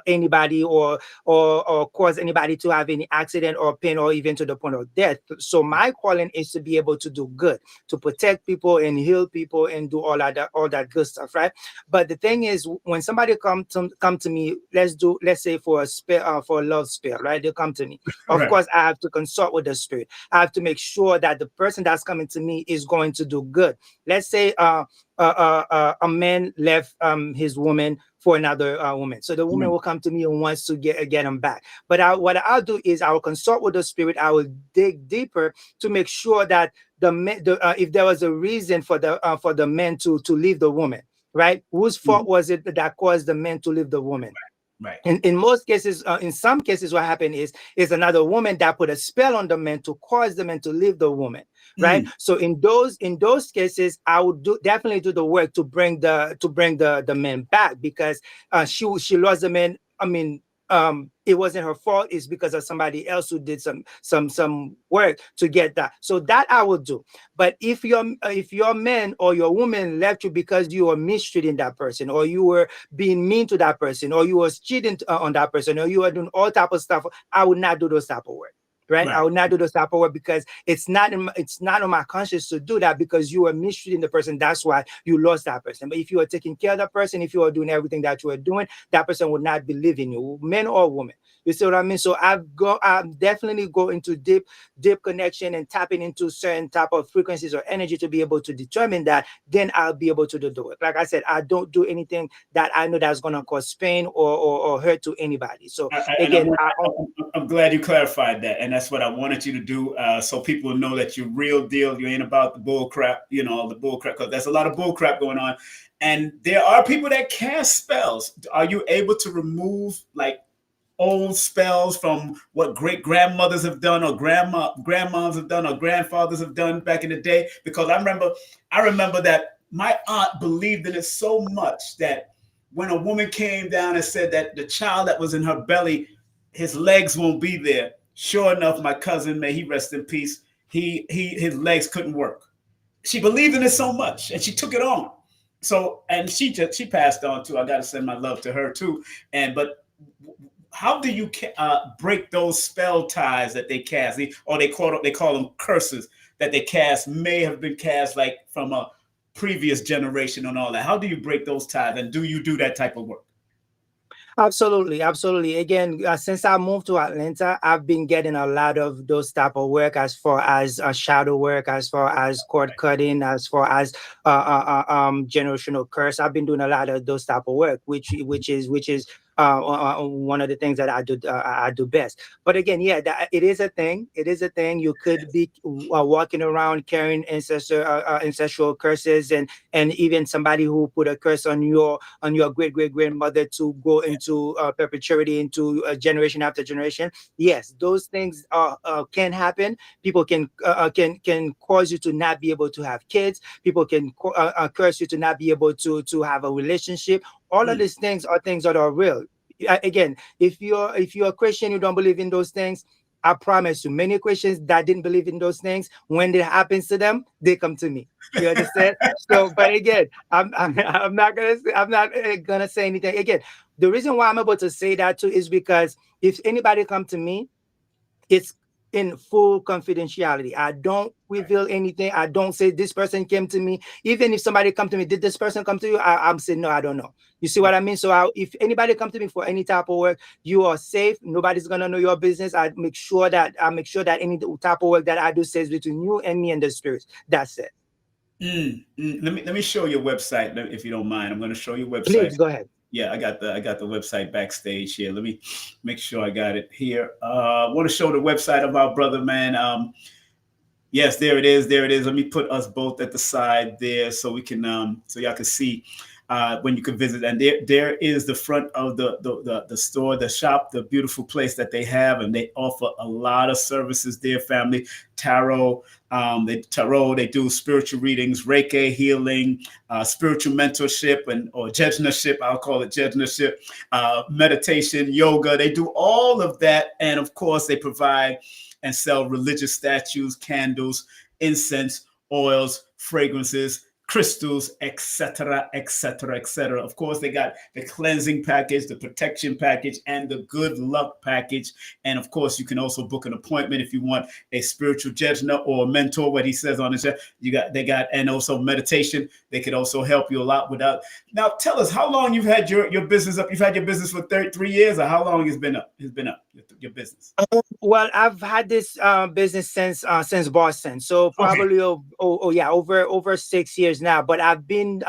anybody or cause anybody to have any accident or pain or even to the point of death. So my calling is to be able to do good, to protect people and heal people and do all that good stuff, right? But the thing is, when somebody come to me, let's say for a spell, for a love spell, right? They come to me. Of Right. course, I have to consult with the spirit. I have to make sure that the person that's coming to me is going to do good. Let's say a man left his woman for another woman. So the woman will come to me and wants to get him back. But what I'll do is I will consult with the spirit. I will dig deeper to make sure that if there was a reason for the man to leave the woman, right? Whose fault was it that caused the man to leave the woman? Right. In most cases, in some cases, what happened is another woman that put a spell on the man to cause the man to leave the woman, right? So in those cases, I would definitely do the work to bring the man back, because she lost the man. I mean, it wasn't her fault. It's because of somebody else who did some work to get that. So that I will do. But if your man or your woman left you because you were mistreating that person, or you were being mean to that person, or you were cheating on that person, or you were doing all type of stuff, I would not do those type of work. Right? I would not do those type of work, because it's not on my conscience to do that, because you were mistreating the person. That's why you lost that person. But if you are taking care of that person, if you are doing everything that you are doing, that person would not be leaving you, man or woman. You see what I mean? So I'm definitely go into deep connection and tapping into certain type of frequencies or energy to be able to determine that. Then I'll be able to do it. Like I said, I don't do anything that I know that's going to cause pain or hurt to anybody. So again, I'm glad you clarified that, and that's what I wanted you to do, so people know that you're real deal. You ain't about the bull crap, the bull crap, because there's a lot of bull crap going on, and there are people that cast spells. Are you able to remove like old spells from what great grandmothers have done, or grandmoms have done, or grandfathers have done back in the day? Because I remember that my aunt believed in it so much that when a woman came down and said that the child that was in her belly, his legs won't be there, sure enough, my cousin, may he rest in peace, his legs couldn't work. She believed in it so much, and she took it on. So, and she passed on too. I got to send my love to her too. But how do you break those spell ties that they cast, or they call them curses that they cast, may have been cast like from a previous generation and all that? How do you break those ties, and do you do that type of work? Absolutely, absolutely. Again, since I moved to Atlanta, I've been getting a lot of those type of work, as far as shadow work, as far as cord cutting, as far as generational curse. I've been doing a lot of those type of work, which is one of the things that I do best. But again, yeah, it is a thing. It is a thing. You could be walking around carrying ancestral curses, and even somebody who put a curse on your great grandmother to go into perpetuity, into generation after generation. Yes, those things can happen. People can cause you to not be able to have kids. People can curse you to not be able to have a relationship. All of these things are things that are real. Again, if you're a Christian, you don't believe in those things, I promise you, many Christians that didn't believe in those things, when it happens to them, they come to me. You understand? So, but again, I'm not gonna say anything. Again, the reason why I'm able to say that too is because if anybody come to me, it's in full confidentiality. I don't reveal anything. I don't say this person came to me. Even if somebody come to me, did this person come to you? I'm saying no, I don't know. You see what I mean? So if anybody come to me for any type of work, you are safe. Nobody's gonna know your business. I make sure that any type of work that I do stays between you and me and the spirits. That's it. Let me show your website if you don't mind. I'm going to show your website. Please go ahead. Yeah, I got the website backstage here. Let me make sure I got it here. I want to show the website of our brother, man. Yes, there it is. There it is. Let me put us both at the side there so we can so y'all can see when you can visit. And there is the front of the store, the shop, the beautiful place that they have, and they offer a lot of services there, family. Tarot, they do spiritual readings, Reiki healing, spiritual mentorship, or Jegnaship. I'll call it Jegnaship, meditation, yoga. They do all of that, and of course, they provide and sell religious statues, candles, incense, oils, fragrances, crystals, etc., etc., etc. Of course, they got the cleansing package, the protection package, and the good luck package. And of course, you can also book an appointment if you want a spiritual judgment or a mentor. What he says on his show, and also meditation. They could also help you a lot with that. Now, tell us how long you've had your business up. You've had your business for 3 years, or how long it's been up? Your business. Well, I've had this business since Boston, so probably over 6 years now. But I've been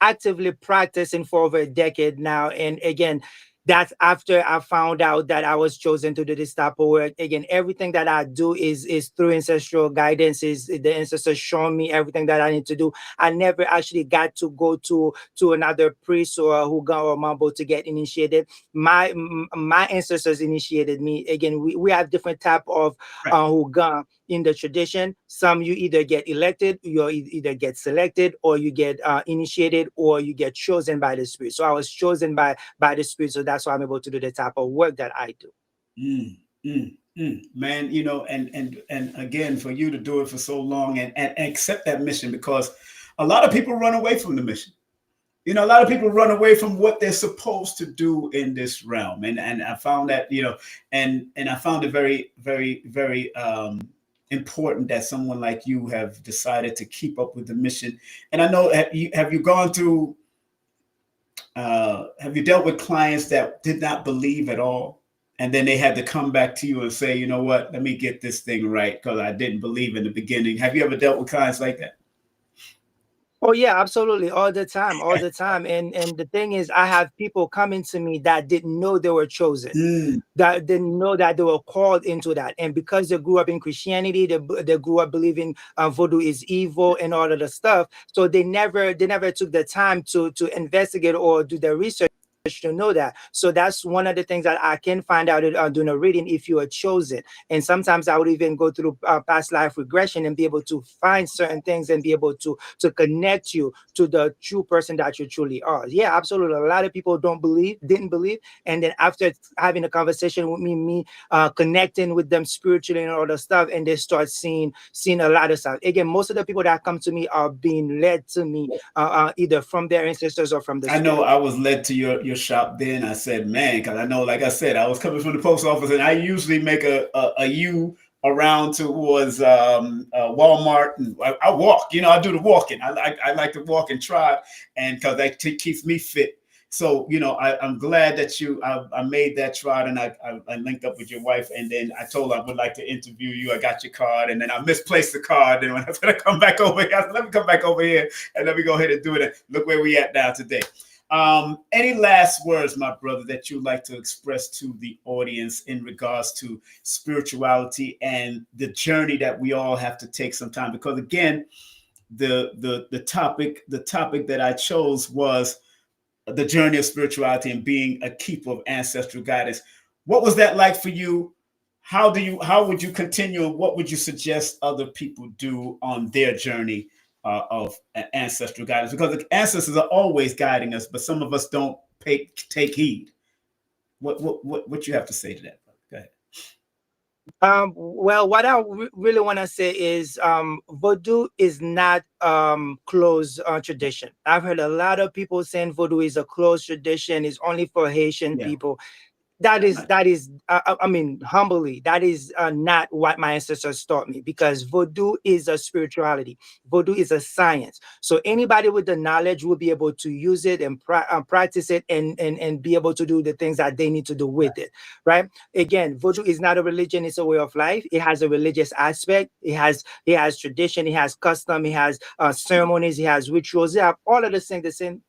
actively practicing for over a decade now, and again, that's after I found out that I was chosen to do this type of work. Again, everything that I do is through ancestral guidance. Is the ancestors showing me everything that I need to do. I never actually got to go to another priest or Huga or Mambo to get initiated. My ancestors initiated me. Again, we have different type of Huga in the tradition. Some you either get elected, you either get selected, or you get initiated, or you get chosen by the spirit. So I was chosen by the spirit, so that's why I'm able to do the type of work that I do. Man, and again, for you to do it for so long and accept that mission, because a lot of people run away from the mission. A lot of people run away from what they're supposed to do in this realm, and I found that and I found it very, very, very important that someone like you have decided to keep up with the mission. And I know, have you gone through? Have you dealt with clients that did not believe at all, and then they had to come back to you and say, you know what, let me get this thing right because I didn't believe in the beginning? Have you ever dealt with clients like that? Oh yeah, absolutely, all the time. And the thing is, I have people coming to me that didn't know they were chosen, that didn't know that they were called into that, and because they grew up in Christianity, they grew up believing voodoo is evil and all of the stuff. So they never took the time to investigate or do the research to know that. So that's one of the things that I can find out doing a reading if you are chosen. And sometimes I would even go through past life regression and be able to find certain things and be able to connect you to the true person that you truly are. Yeah, absolutely. A lot of people didn't believe, and then after having a conversation with me connecting with them spiritually and all the stuff, and they start seeing a lot of stuff. Again, most of the people that come to me are being led to me either from their ancestors or from the spirit. I know I was led to your shop then. I said, man, because I know, like I said, I was coming from the post office, and I usually make a U around towards Walmart, and I walk. I do the walking. I like to walk and try, and because that keeps me fit. So I'm glad that I made that trot, and I linked up with your wife, and then I told her I would like to interview you. I got your card, and then I misplaced the card. And when I was going to come back over here, I said, let me come back over here and let me go ahead and do it. Look where we at now today. Any last words, my brother, that you'd like to express to the audience in regards to spirituality and the journey that we all have to take sometime? Because again, the topic that I chose was the journey of spirituality and being a keeper of ancestral guidance. What was that like for you? How would you continue? What would you suggest other people do on their journey of ancestral guidance? Because the ancestors are always guiding us, but some of us don't take heed. What you have to say to that? Go ahead. Well, what I really want to say is voodoo is not closed tradition. I've heard a lot of people saying voodoo is a closed tradition, is only for Haitian people. I mean, humbly, that is not what my ancestors taught me, because voodoo is a spirituality. Voodoo is a science. So anybody with the knowledge will be able to use it and practice it, and be able to do the things that they need to do with it, right? Again, voodoo is not a religion, it's a way of life. It has a religious aspect. It has tradition, it has custom, it has ceremonies, it has rituals. It have all of the same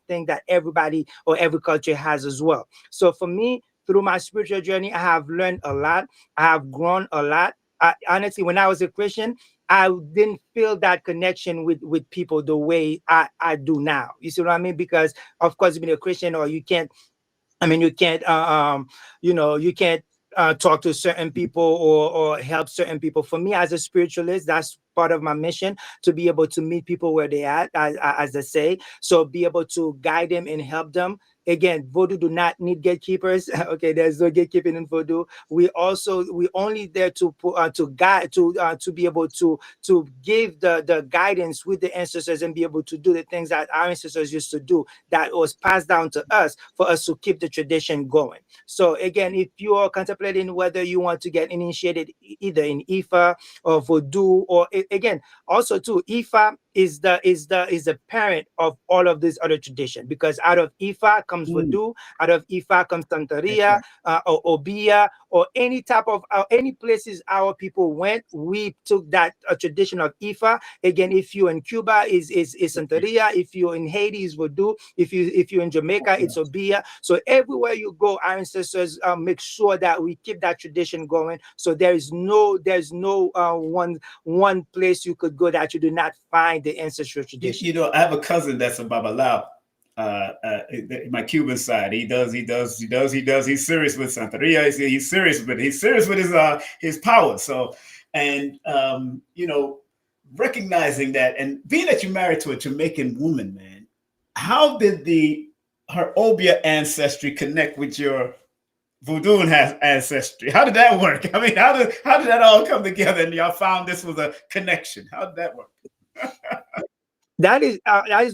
thing that everybody or every culture has as well. So for me, through my spiritual journey, I have learned a lot. I have grown a lot. Honestly, when I was a Christian, I didn't feel that connection with people the way I do now. You see what I mean? Because of course, being a Christian, or you can't, I mean, you can't, you can't talk to certain people, or help certain people. For me, as a spiritualist, that's part of my mission, to be able to meet people where they at, as they say. So be able to guide them and help them. Again, voodoo do not need gatekeepers. Okay, there's no gatekeeping in voodoo. We only there to guide, to be able to give the guidance with the ancestors, and be able to do the things that our ancestors used to do, that was passed down to us, for us to keep the tradition going. So again, if you are contemplating whether you want to get initiated either in Ifa or voodoo, or again, also too, Ifa is the parent of all of these other traditions, because out of Ifa comes voodoo, out of Ifa comes Santeria, or Obia, or any type of any places our people went. We took that tradition of Ifa. Again, if you're in Cuba, is Santeria. If you're in Haiti, is voodoo. If you're in Jamaica, it's Obia. So everywhere you go, our ancestors make sure that we keep that tradition going. So there's no one place you could go that you do not find the ancestral tradition. I have a cousin that's a Babalao. My Cuban side, he does. He's serious with Santeria. He's serious, but he's serious with his power. So, and recognizing that, and being that you're married to a Jamaican woman, man, how did her Obia ancestry connect with your voodoo ancestry? How did that work? I mean, how did that all come together, and y'all found this was a connection? How did that work? That is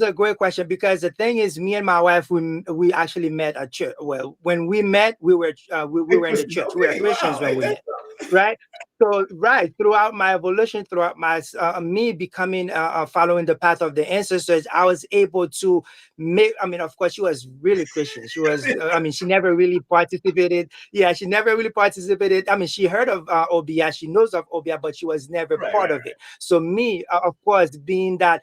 a great question, because the thing is, me and my wife, we actually met at church. Well, when we met, we were in the church. We were Christians when we met, right? So throughout my evolution, throughout my me becoming following the path of the ancestors, I was able to make. I mean, of course, she was really Christian. She was. I mean, she never really participated. Yeah, she never really participated. I mean, she heard of Obia, she knows of Obia, but she was never part of it. So me, of course, being that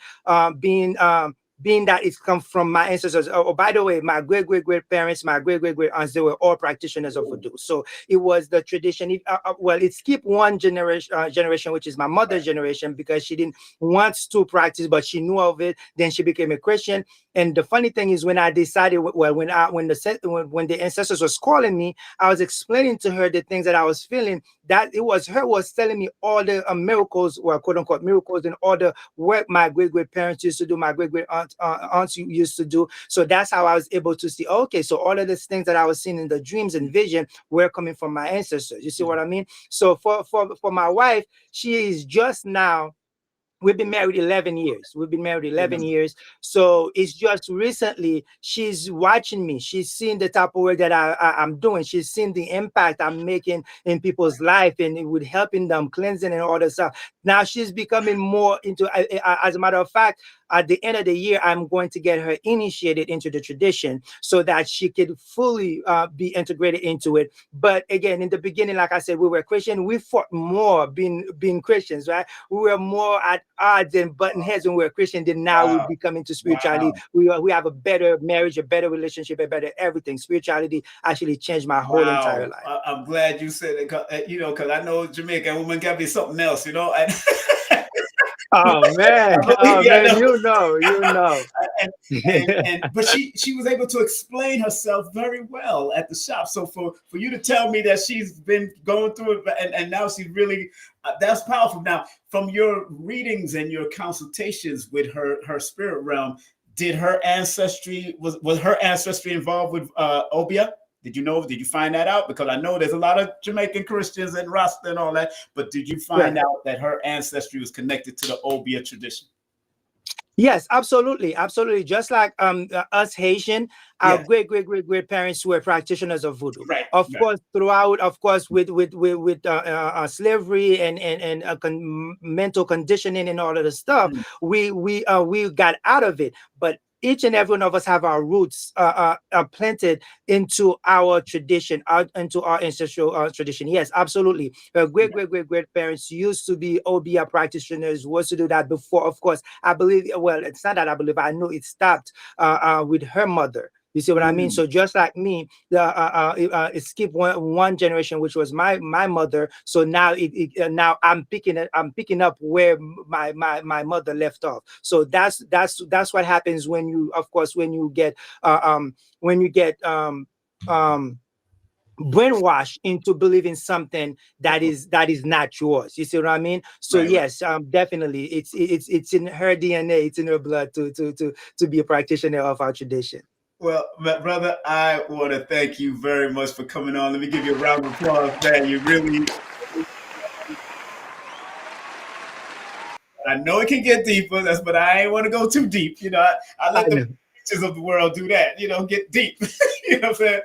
it's come from my ancestors. Oh, by the way, my great parents, my great aunts, they were all practitioners of voodoo. So it was the tradition. It skipped one generation, which is my mother's generation, because she didn't want to practice, but she knew of it. Then she became a Christian. And the funny thing is, when I decided, when the ancestors was calling me, I was explaining to her the things that I was feeling. That it was her was telling me all the miracles, or quote unquote miracles, and all the work my great parents used to do, my great aunts used to do. So that's how I was able to see, okay, so all of these things that I was seeing in the dreams and vision were coming from my ancestors. You see what I mean? So for my wife, she is just now. We've been married 11 years. So it's just recently she's watching me. She's seeing the type of work that I'm doing. She's seeing the impact I'm making in people's life, and with helping them, cleansing and all that stuff. Now she's becoming more into, as a matter of fact, at the end of the year, I'm going to get her initiated into the tradition, so that she could fully be integrated into it. But again, in the beginning, like I said, we were Christian. We fought more being Christians, right? We were more at odds and button heads when we were Christian. Then now we become into spirituality. We have a better marriage, a better relationship, a better everything. Spirituality actually changed my whole entire life. I'm glad you said it, because I know Jamaican woman got to be something else, Oh man, you know. But she was able to explain herself very well at the shop. So for you to tell me that she's been going through it, and now she's really, that's powerful. Now, from your readings and your consultations with her spirit realm, was her ancestry involved with Obia? Did you find that out? Because I know there's a lot of Jamaican Christians and Rasta and all that, but did you find out that her ancestry was connected to the Obia tradition? Yes, absolutely, absolutely. Just like us Haitian, our Yeah. great parents were practitioners of voodoo. Right. Of Right. course, throughout, of course, with slavery and mental conditioning and all of the stuff, Mm. we got out of it. But each and every one of us have our roots planted into our tradition, into our ancestral tradition. Yes, absolutely. Yeah. Great parents used to be OBR practitioners, was to do that before. Of course, I believe. Well, it's not that I believe. I know it stopped with her mother. You see what I mean? Mm. So just like me, it skipped one generation, which was my mother. So now now I'm picking up where my mother left off. So that's what happens when you, of course, when you get brainwashed into believing something that is not yours. You see what I mean? So Right. Right. yes, definitely, it's in her DNA, it's in her blood to be a practitioner of our tradition. Well, brother, I want to thank you very much for coming on. Let me give you a round of applause, man. You really, I know it can get deeper. That's, but I ain't want to go too deep. I I let the know. preachers of the world do that. Get deep. You know what I'm saying?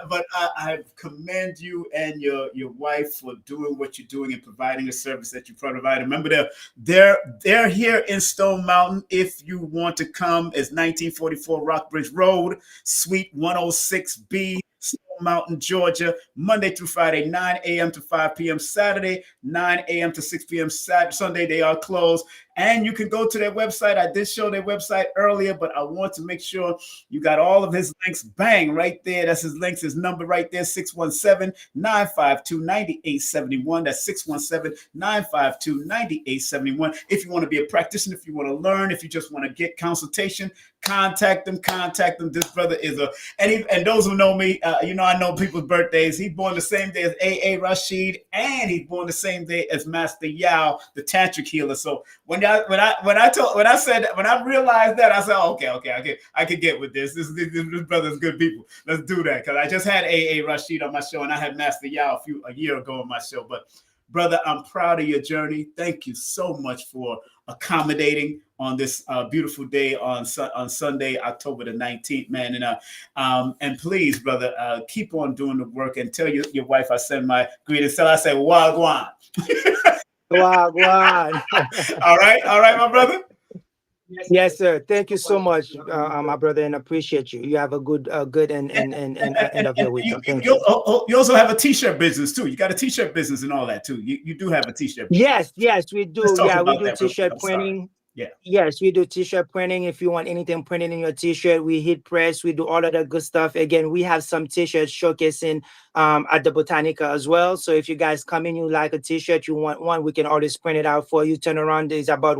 But I commend you and your wife for doing what you're doing and providing the service that you provide. Remember, they're here in Stone Mountain. If you want to come, it's 1944 Rockbridge Road, Suite 106B. Stone Mountain, Georgia, Monday through Friday, 9 a.m. to 5 p.m. Saturday, 9 a.m. to 6 p.m. Sunday, they are closed. And you can go to their website. I did show their website earlier, but I want to make sure you got all of his links. Bang, right there. That's his links, his number right there, 617-952-9871. That's 617-952-9871. If you want to be a practitioner, if you want to learn, if you just want to get consultation, contact them. This brother is and those who know me, I know people's birthdays. He's born the same day as A.A. Rashid, and he's born the same day as Master Yao, the tantric healer. So when I realized that, I said, oh, okay, I can get with this. This brother's good people. Let's do that, because I just had A.A. Rashid on my show, and I had Master Yao a year ago on my show. But brother, I'm proud of your journey. Thank you so much for accommodating on this beautiful day on Sunday, October the 19th, man. And please, brother, keep on doing the work, and tell your wife I send my greetings. Tell her I say wagwan. Wow, wow. All right, my brother. Yes, sir. Thank you so much, my brother, and appreciate you. You have a good and end of your You, weekend. Thank you, you. you also have a t-shirt business too. You got a t-shirt business and all that too. You do have a t-shirt business. Yes, we Let's do. talk Yeah, we about do that real quick. t-shirt I'm sorry. printing. Yeah. Yes, we do t-shirt printing. If you want anything printed in your t-shirt, we hit press. We do all of that good stuff. Again, we have some t-shirts showcasing at the Botanica as well. So if you guys come in, you like a t-shirt, you want one, we can always print it out for you. Turn around is about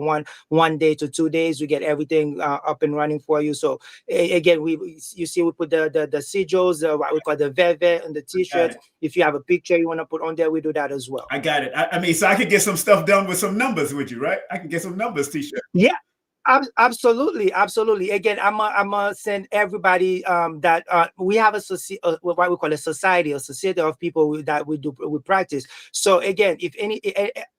one day to 2 days. We get everything up and running for you. So again, you see we put the sigils, what we call the veve, on the t-shirts. If you have a picture you want to put on there, we do that as well. I got it. I mean, so I could get some stuff done with some numbers with you, right? I can get some numbers t-shirt. Yeah, absolutely. Again, I'm send everybody that we have what we call a society of people that we practice. So again, if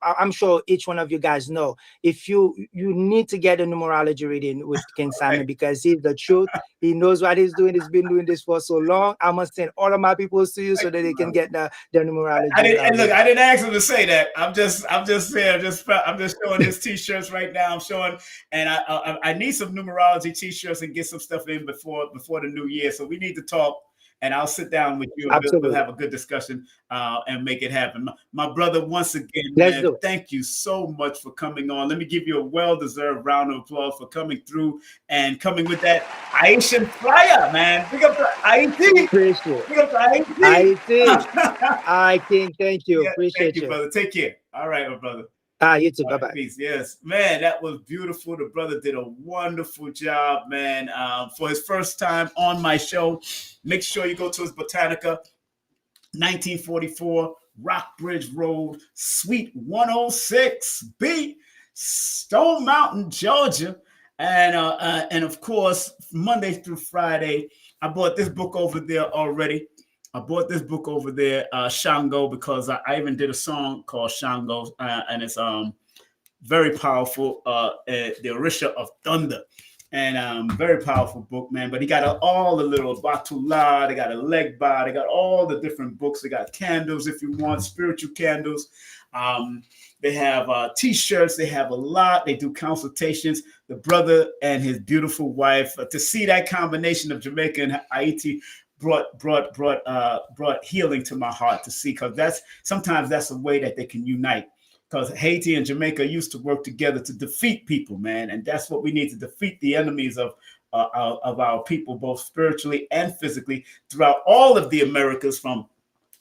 I'm sure each one of you guys know, if you need to get a numerology reading with King Simon, because he's the truth. He knows what he's doing. He's been doing this for so long. I must send all of my people to you so that they can get the numerology. I didn't ask him to say that. I'm just saying. I'm just showing his t-shirts right now. I'm showing, and I need some numerology t-shirts and get some stuff in before the new year. So we need to talk, and I'll sit down with you, and we'll have a good discussion and make it happen. My brother, once again, man, thank you so much for coming on. Let me give you a well-deserved round of applause for coming through and coming with that Haitian flyer, man. Big up to Haiti. Appreciate. Big up to Haiti. I think. Thank you. Yeah, appreciate thank you, brother. Take care. All right, my brother. You too. Bye-bye. Peace. Yes, man, that was beautiful. The brother did a wonderful job, man. For his first time on my show, make sure you go to his Botanica, 1944 Rockbridge Road, Suite 106B, Stone Mountain, Georgia. And of course, Monday through Friday, I bought this book over there already. Shango, because I even did a song called Shango, and it's Very powerful. The Orisha of Thunder. And very powerful book, man. But he got all the little Batula, they got a Legba, they got all the different books. They got candles if you want, spiritual candles. They have T-shirts. They have a lot. They do consultations. The brother and his beautiful wife. To see that combination of Jamaica and Haiti brought healing to my heart to see, because sometimes that's a way that they can unite. Because Haiti and Jamaica used to work together to defeat people, man, and that's what we need, to defeat the enemies of our people, both spiritually and physically, throughout all of the Americas, from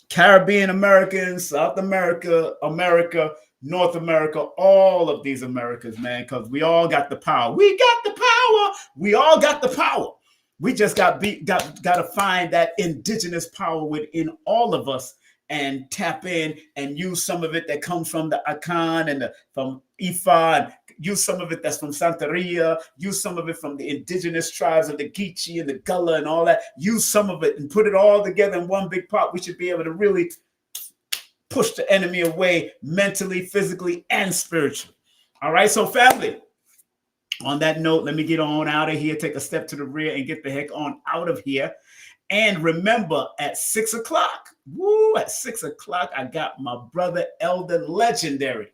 Caribbean Americans, South America, North America, all of these Americas, man, because we all got the power. We got the power. We all got the power. We just got to find that indigenous power within all of us and tap in and use some of it that comes from the Akan and from Ifa, and use some of it that's from Santeria, use some of it from the indigenous tribes of the Geechee and the Gullah and all that. Use some of it and put it all together in one big pot. We should be able to really push the enemy away mentally, physically, and spiritually. All right, so family, on that note, let me get on out of here, take a step to the rear and get the heck on out of here. And remember, at 6 o'clock, at 6 o'clock, I got my brother, Elder Legendary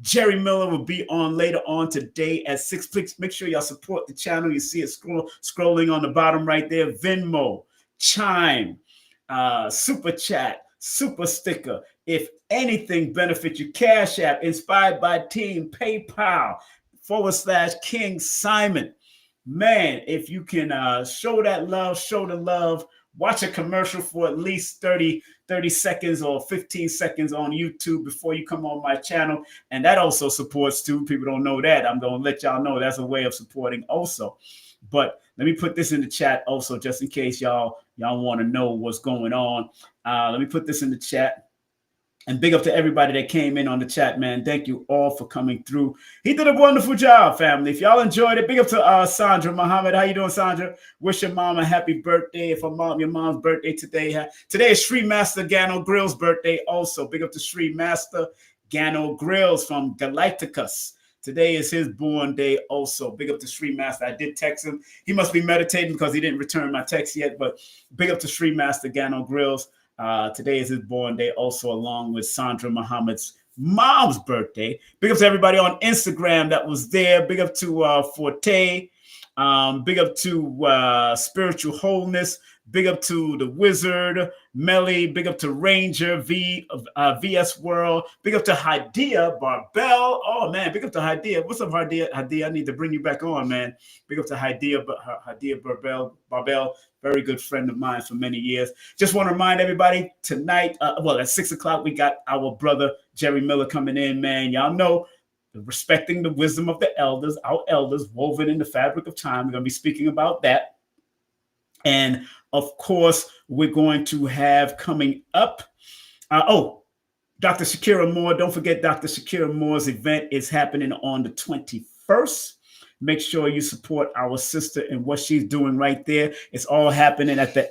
Jerry Miller, will be on later on today at 6. Please make sure y'all support the channel. You see it scrolling on the bottom right there. Venmo, Chime, Super Chat, Super Sticker. If anything benefits you, Cash App, Inspired by Team, PayPal, /King Simon. Man, if you can show that love, show the love, watch a commercial for at least 30 seconds or 15 seconds on YouTube before you come on my channel. And that also supports too. People don't know that. I'm going to let y'all know that's a way of supporting also. But let me put this in the chat also, just in case y'all want to know what's going on. Let me put this in the chat. And big up to everybody that came in on the chat, man. Thank you all for coming through. He did a wonderful job, family. If y'all enjoyed it, big up to Sandra Muhammad. How you doing, Sandra? Wish your mom a happy birthday. If your mom's birthday today. Today is Sri Master Gano Grill's birthday also. Big up to Sri Master Gano Grills from Galacticus. Today is his born day also. Big up to Sri Master. I did text him. He must be meditating because he didn't return my text yet. But big up to Sri Master Gano Grills. Today is his born day also, along with Sandra Muhammad's mom's birthday. Big up to everybody on Instagram that was there. Big up to Forte. Big up to Spiritual Wholeness. Big up to the Wizard, Melly. Big up to Ranger, VS World. Big up to Hadia Barbell. Oh, man, big up to Hadia. What's up, Hadia? Hadia, I need to bring you back on, man. Big up to Hadia Barbell. Very good friend of mine for many years. Just want to remind everybody, tonight, at 6 o'clock, we got our brother, Jerry Miller, coming in, man. Y'all know, respecting the wisdom of the elders, our elders woven in the fabric of time. We're going to be speaking about that. And of course, we're going to have coming up. Dr. Shakira Moore. Don't forget Dr. Shakira Moore's event is happening on the 21st. Make sure you support our sister and what she's doing right there. It's all happening at the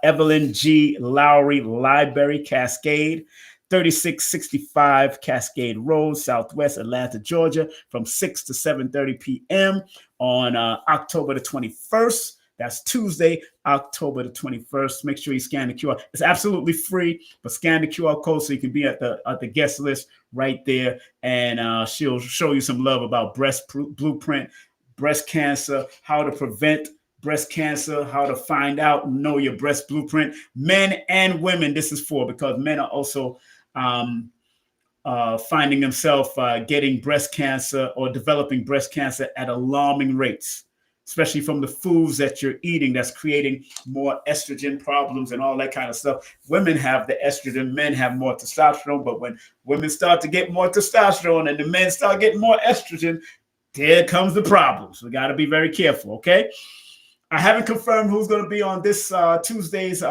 Evelyn G. Lowry Library, Cascade, 3665 Cascade Road, Southwest Atlanta, Georgia, from 6 to 7:30 p.m. on October the 21st. That's Tuesday, October the 21st. Make sure you scan the QR. It's absolutely free, but scan the QR code so you can be at the guest list right there. And she'll show you some love about breast blueprint, breast cancer, how to prevent breast cancer, how to find out and know your breast blueprint. Men and women, this is for, because men are also finding themselves getting breast cancer or developing breast cancer at alarming rates, especially from the foods that you're eating that's creating more estrogen problems and all that kind of stuff. Women have the estrogen, men have more testosterone, but when women start to get more testosterone and the men start getting more estrogen, there comes the problems. We got to be very careful, okay? I haven't confirmed who's going to be on this Today's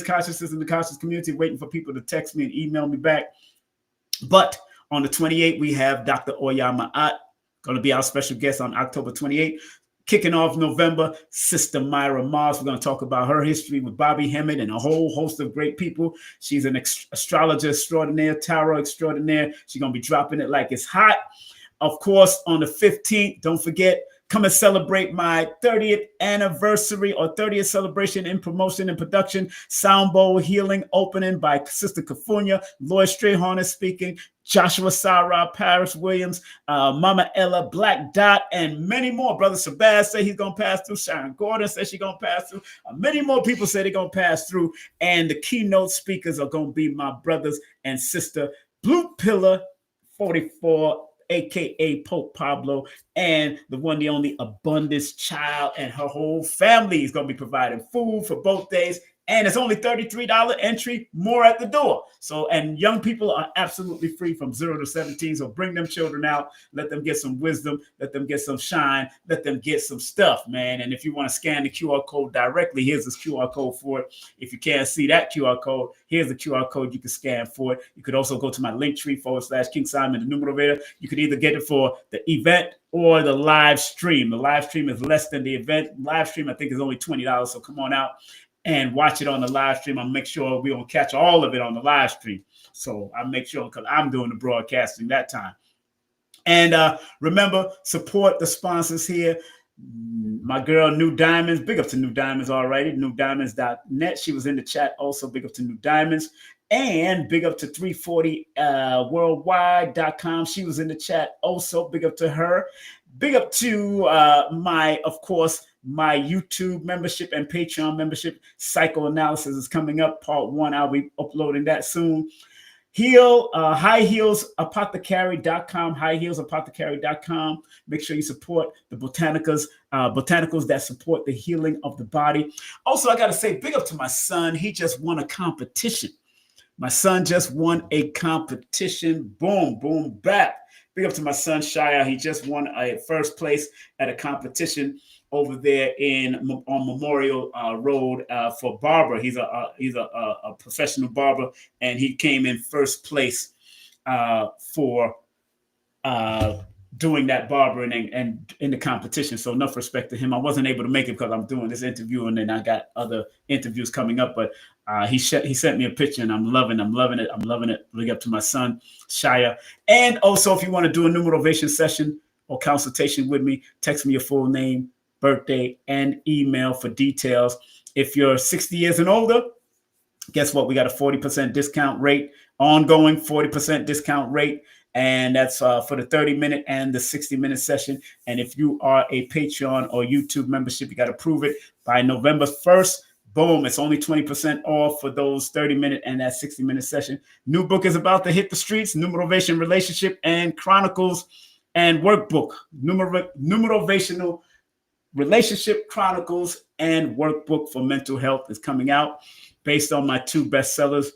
Consciousness in the Conscious Community, waiting for people to text me and email me back. But on the 28th, we have Dr. Oyama At, going to be our special guest on October 28th. Kicking off November, Sister Myra Mars. We're going to talk about her history with Bobby Hemmett and a whole host of great people. She's an astrologer extraordinaire, tarot extraordinaire. She's going to be dropping it like it's hot. Of course, on the 15th, don't forget, come and celebrate my 30th anniversary or 30th celebration in promotion and production. Sound Bowl Healing opening by Sister Cafunia. Lloyd Strayhorn is speaking. Joshua Sarah, Paris Williams, Mama Ella, Black Dot, and many more. Brother Shabazz said he's going to pass through. Sharon Gordon said she's going to pass through. Many more people say they're going to pass through. And the keynote speakers are going to be my brothers and sister Blue Pillar 44, aka Pope Pablo, and the one, the only Abundance Child, and her whole family is going to be providing food for both days. And it's only $33 entry, more at the door. So, and young people are absolutely free from 0 to 17. So bring them children out, let them get some wisdom, let them get some shine, let them get some stuff, man. And if you want to scan the QR code directly, here's this QR code for it. If you can't see that QR code, here's the QR code you can scan for it. You could also go to my Linktree /King Simon, the Numerator. You could either get it for the event or the live stream. The live stream is less than the event. Live stream, I think, is only $20. So come on out and watch it on the live stream. I'll make sure we will catch all of it on the live stream. So I'll make sure, because I'm doing the broadcasting that time. And remember, support the sponsors here. My girl, New Diamonds. Big up to New Diamonds already. NewDiamonds.net. She was in the chat also. Big up to New Diamonds. And big up to 340worldwide.com. She was in the chat also. Big up to her. Big up to my YouTube membership and Patreon membership. Psychoanalysis is coming up. Part 1. I'll be uploading that soon. High Heels Apothecary.com. HighHeelsApothecary.com. Make sure you support the botanicals that support the healing of the body. Also, I got to say, big up to my son. He just won a competition. My son just won a competition. Boom, boom, bap. Big up to my son, Shia. He just won a first place at a competition over there on Memorial Road for barber. He's a professional barber, and he came in first place for doing that barbering and in the competition. So enough respect to him. I wasn't able to make it because I'm doing this interview, and then I got other interviews coming up. But he sent me a picture, and I'm loving it. Big up to my son, Shia. And also, if you want to do a numerovation session or consultation with me, text me your full name, birthday, and email for details. If you're 60 years and older, guess what? We got a 40% discount rate, ongoing 40% discount rate. And that's for the 30-minute and the 60-minute session. And if you are a Patreon or YouTube membership, you got to prove it by November 1st. Boom, it's only 20% off for those 30-minute and that 60-minute session. New book is about to hit the streets, Numerovation Relationship and Chronicles and Workbook. Numerovational Relationship Chronicles and Workbook for Mental Health is coming out based on my 2 bestsellers,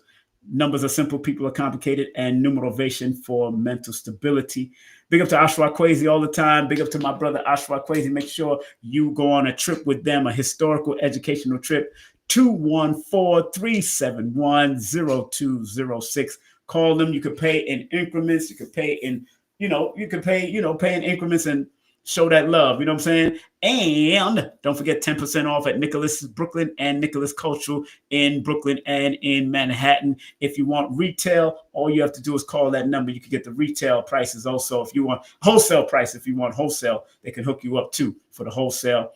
Numbers Are Simple, People Are Complicated, and Numerovation for Mental Stability. Big up to Ashwa Kwesi all the time. Big up to my brother Ashwa Kwesi. Make sure you go on a trip with them, a historical educational trip. 214-371-0206. Call them. You could pay in increments. You could pay in, pay in increments and show that love. You know what I'm saying? And don't forget 10% off at Nicholas Brooklyn and Nicholas Cultural in Brooklyn and in Manhattan. If you want retail, all you have to do is call that number. You can get the retail prices also. If you want wholesale price, if you want wholesale, they can hook you up too for the wholesale.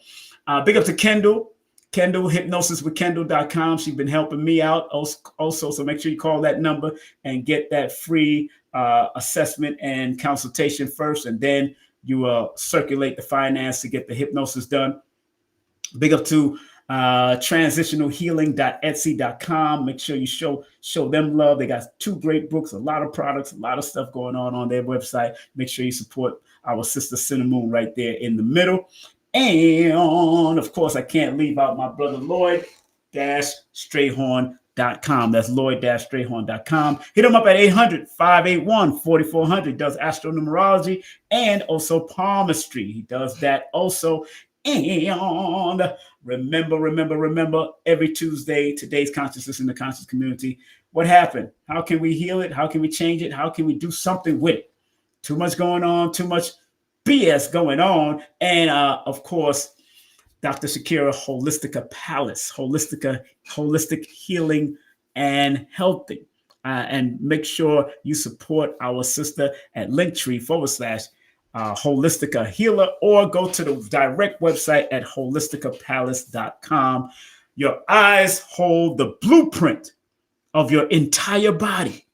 Big up to Kendall, hypnosiswithkendall.com. She's been helping me out also. So make sure you call that number and get that free assessment and consultation first, and then you circulate the finance to get the hypnosis done. Big up to transitionalhealing.etsy.com. Make sure you show them love. They got 2 great books, a lot of products, a lot of stuff going on their website. Make sure you support our sister Cinnamon right there in the middle. And of course, I can't leave out my brother Lloyd-Strayhorn.com. That's Lloyd-Strayhorn.com. Hit him up at 800-581-4400. Does astronumerology and also palmistry. He does that also. And remember, every Tuesday, today's consciousness in the conscious community. What happened? How can we heal it? How can we change it? How can we do something with it? Too much going on, too much BS going on. And of course, Dr. Shakira Holistica Palace, holistic healing and healthy. And make sure you support our sister at Linktree Holistica Healer, or go to the direct website at holisticapalace.com. Your eyes hold the blueprint of your entire body.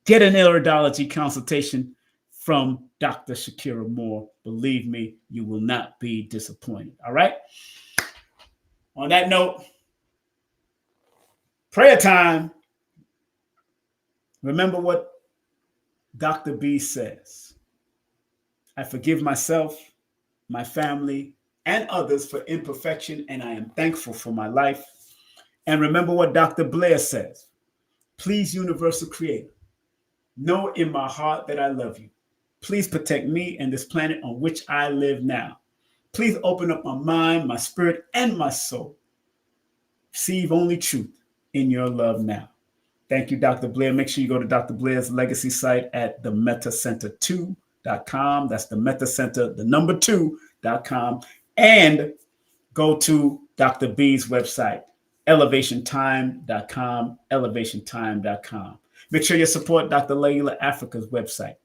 Get an iridology consultation from Dr. Shakira Moore. Believe me, you will not be disappointed. All right? On that note, prayer time. Remember what Dr. B says. I forgive myself, my family, and others for imperfection, and I am thankful for my life. And remember what Dr. Blair says. Please, Universal Creator, know in my heart that I love you. Please protect me and this planet on which I live now. Please open up my mind, my spirit, and my soul. Receive only truth in your love now. Thank you, Dr. Blair. Make sure you go to Dr. Blair's legacy site at themetacenter2.com. That's the Metacenter, the number 2.com. And go to Dr. B's website, elevationtime.com, elevationtime.com. Make sure you support Dr. Layla Africa's website,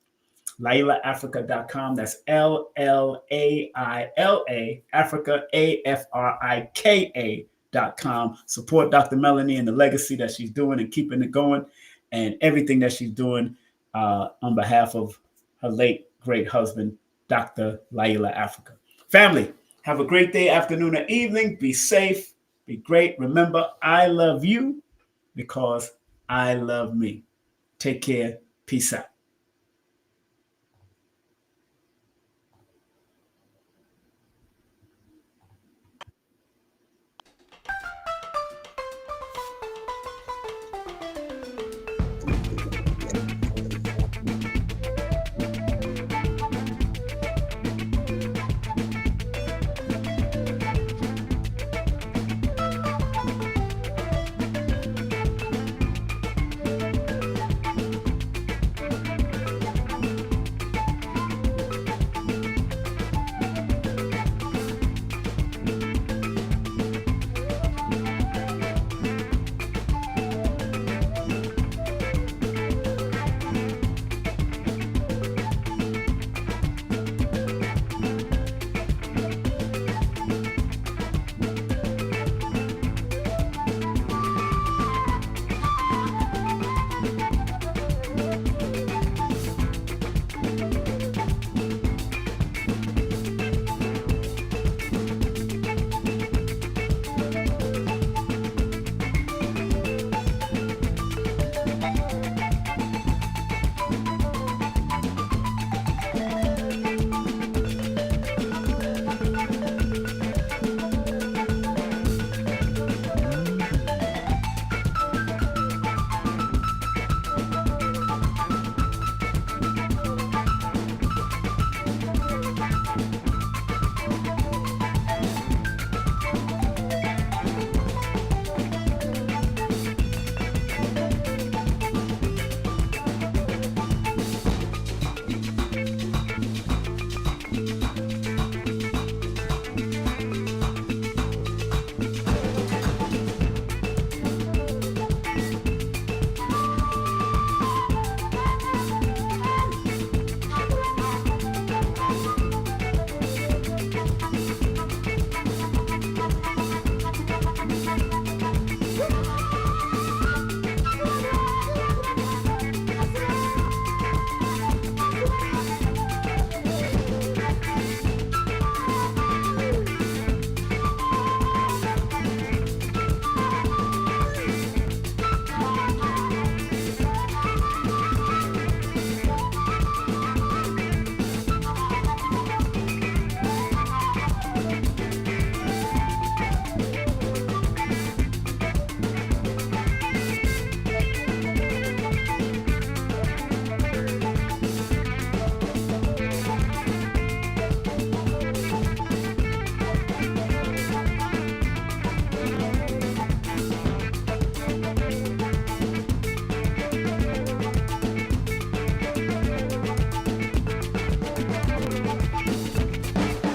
LailaAfrica.com. That's LLAILA, Africa, AFRIKA.com. Support Dr. Melanie and the legacy that she's doing and keeping it going, and everything that she's doing on behalf of her late great husband, Dr. Laila Africa. Family, have a great day, afternoon, or evening. Be safe, be great. Remember, I love you because I love me. Take care. Peace out.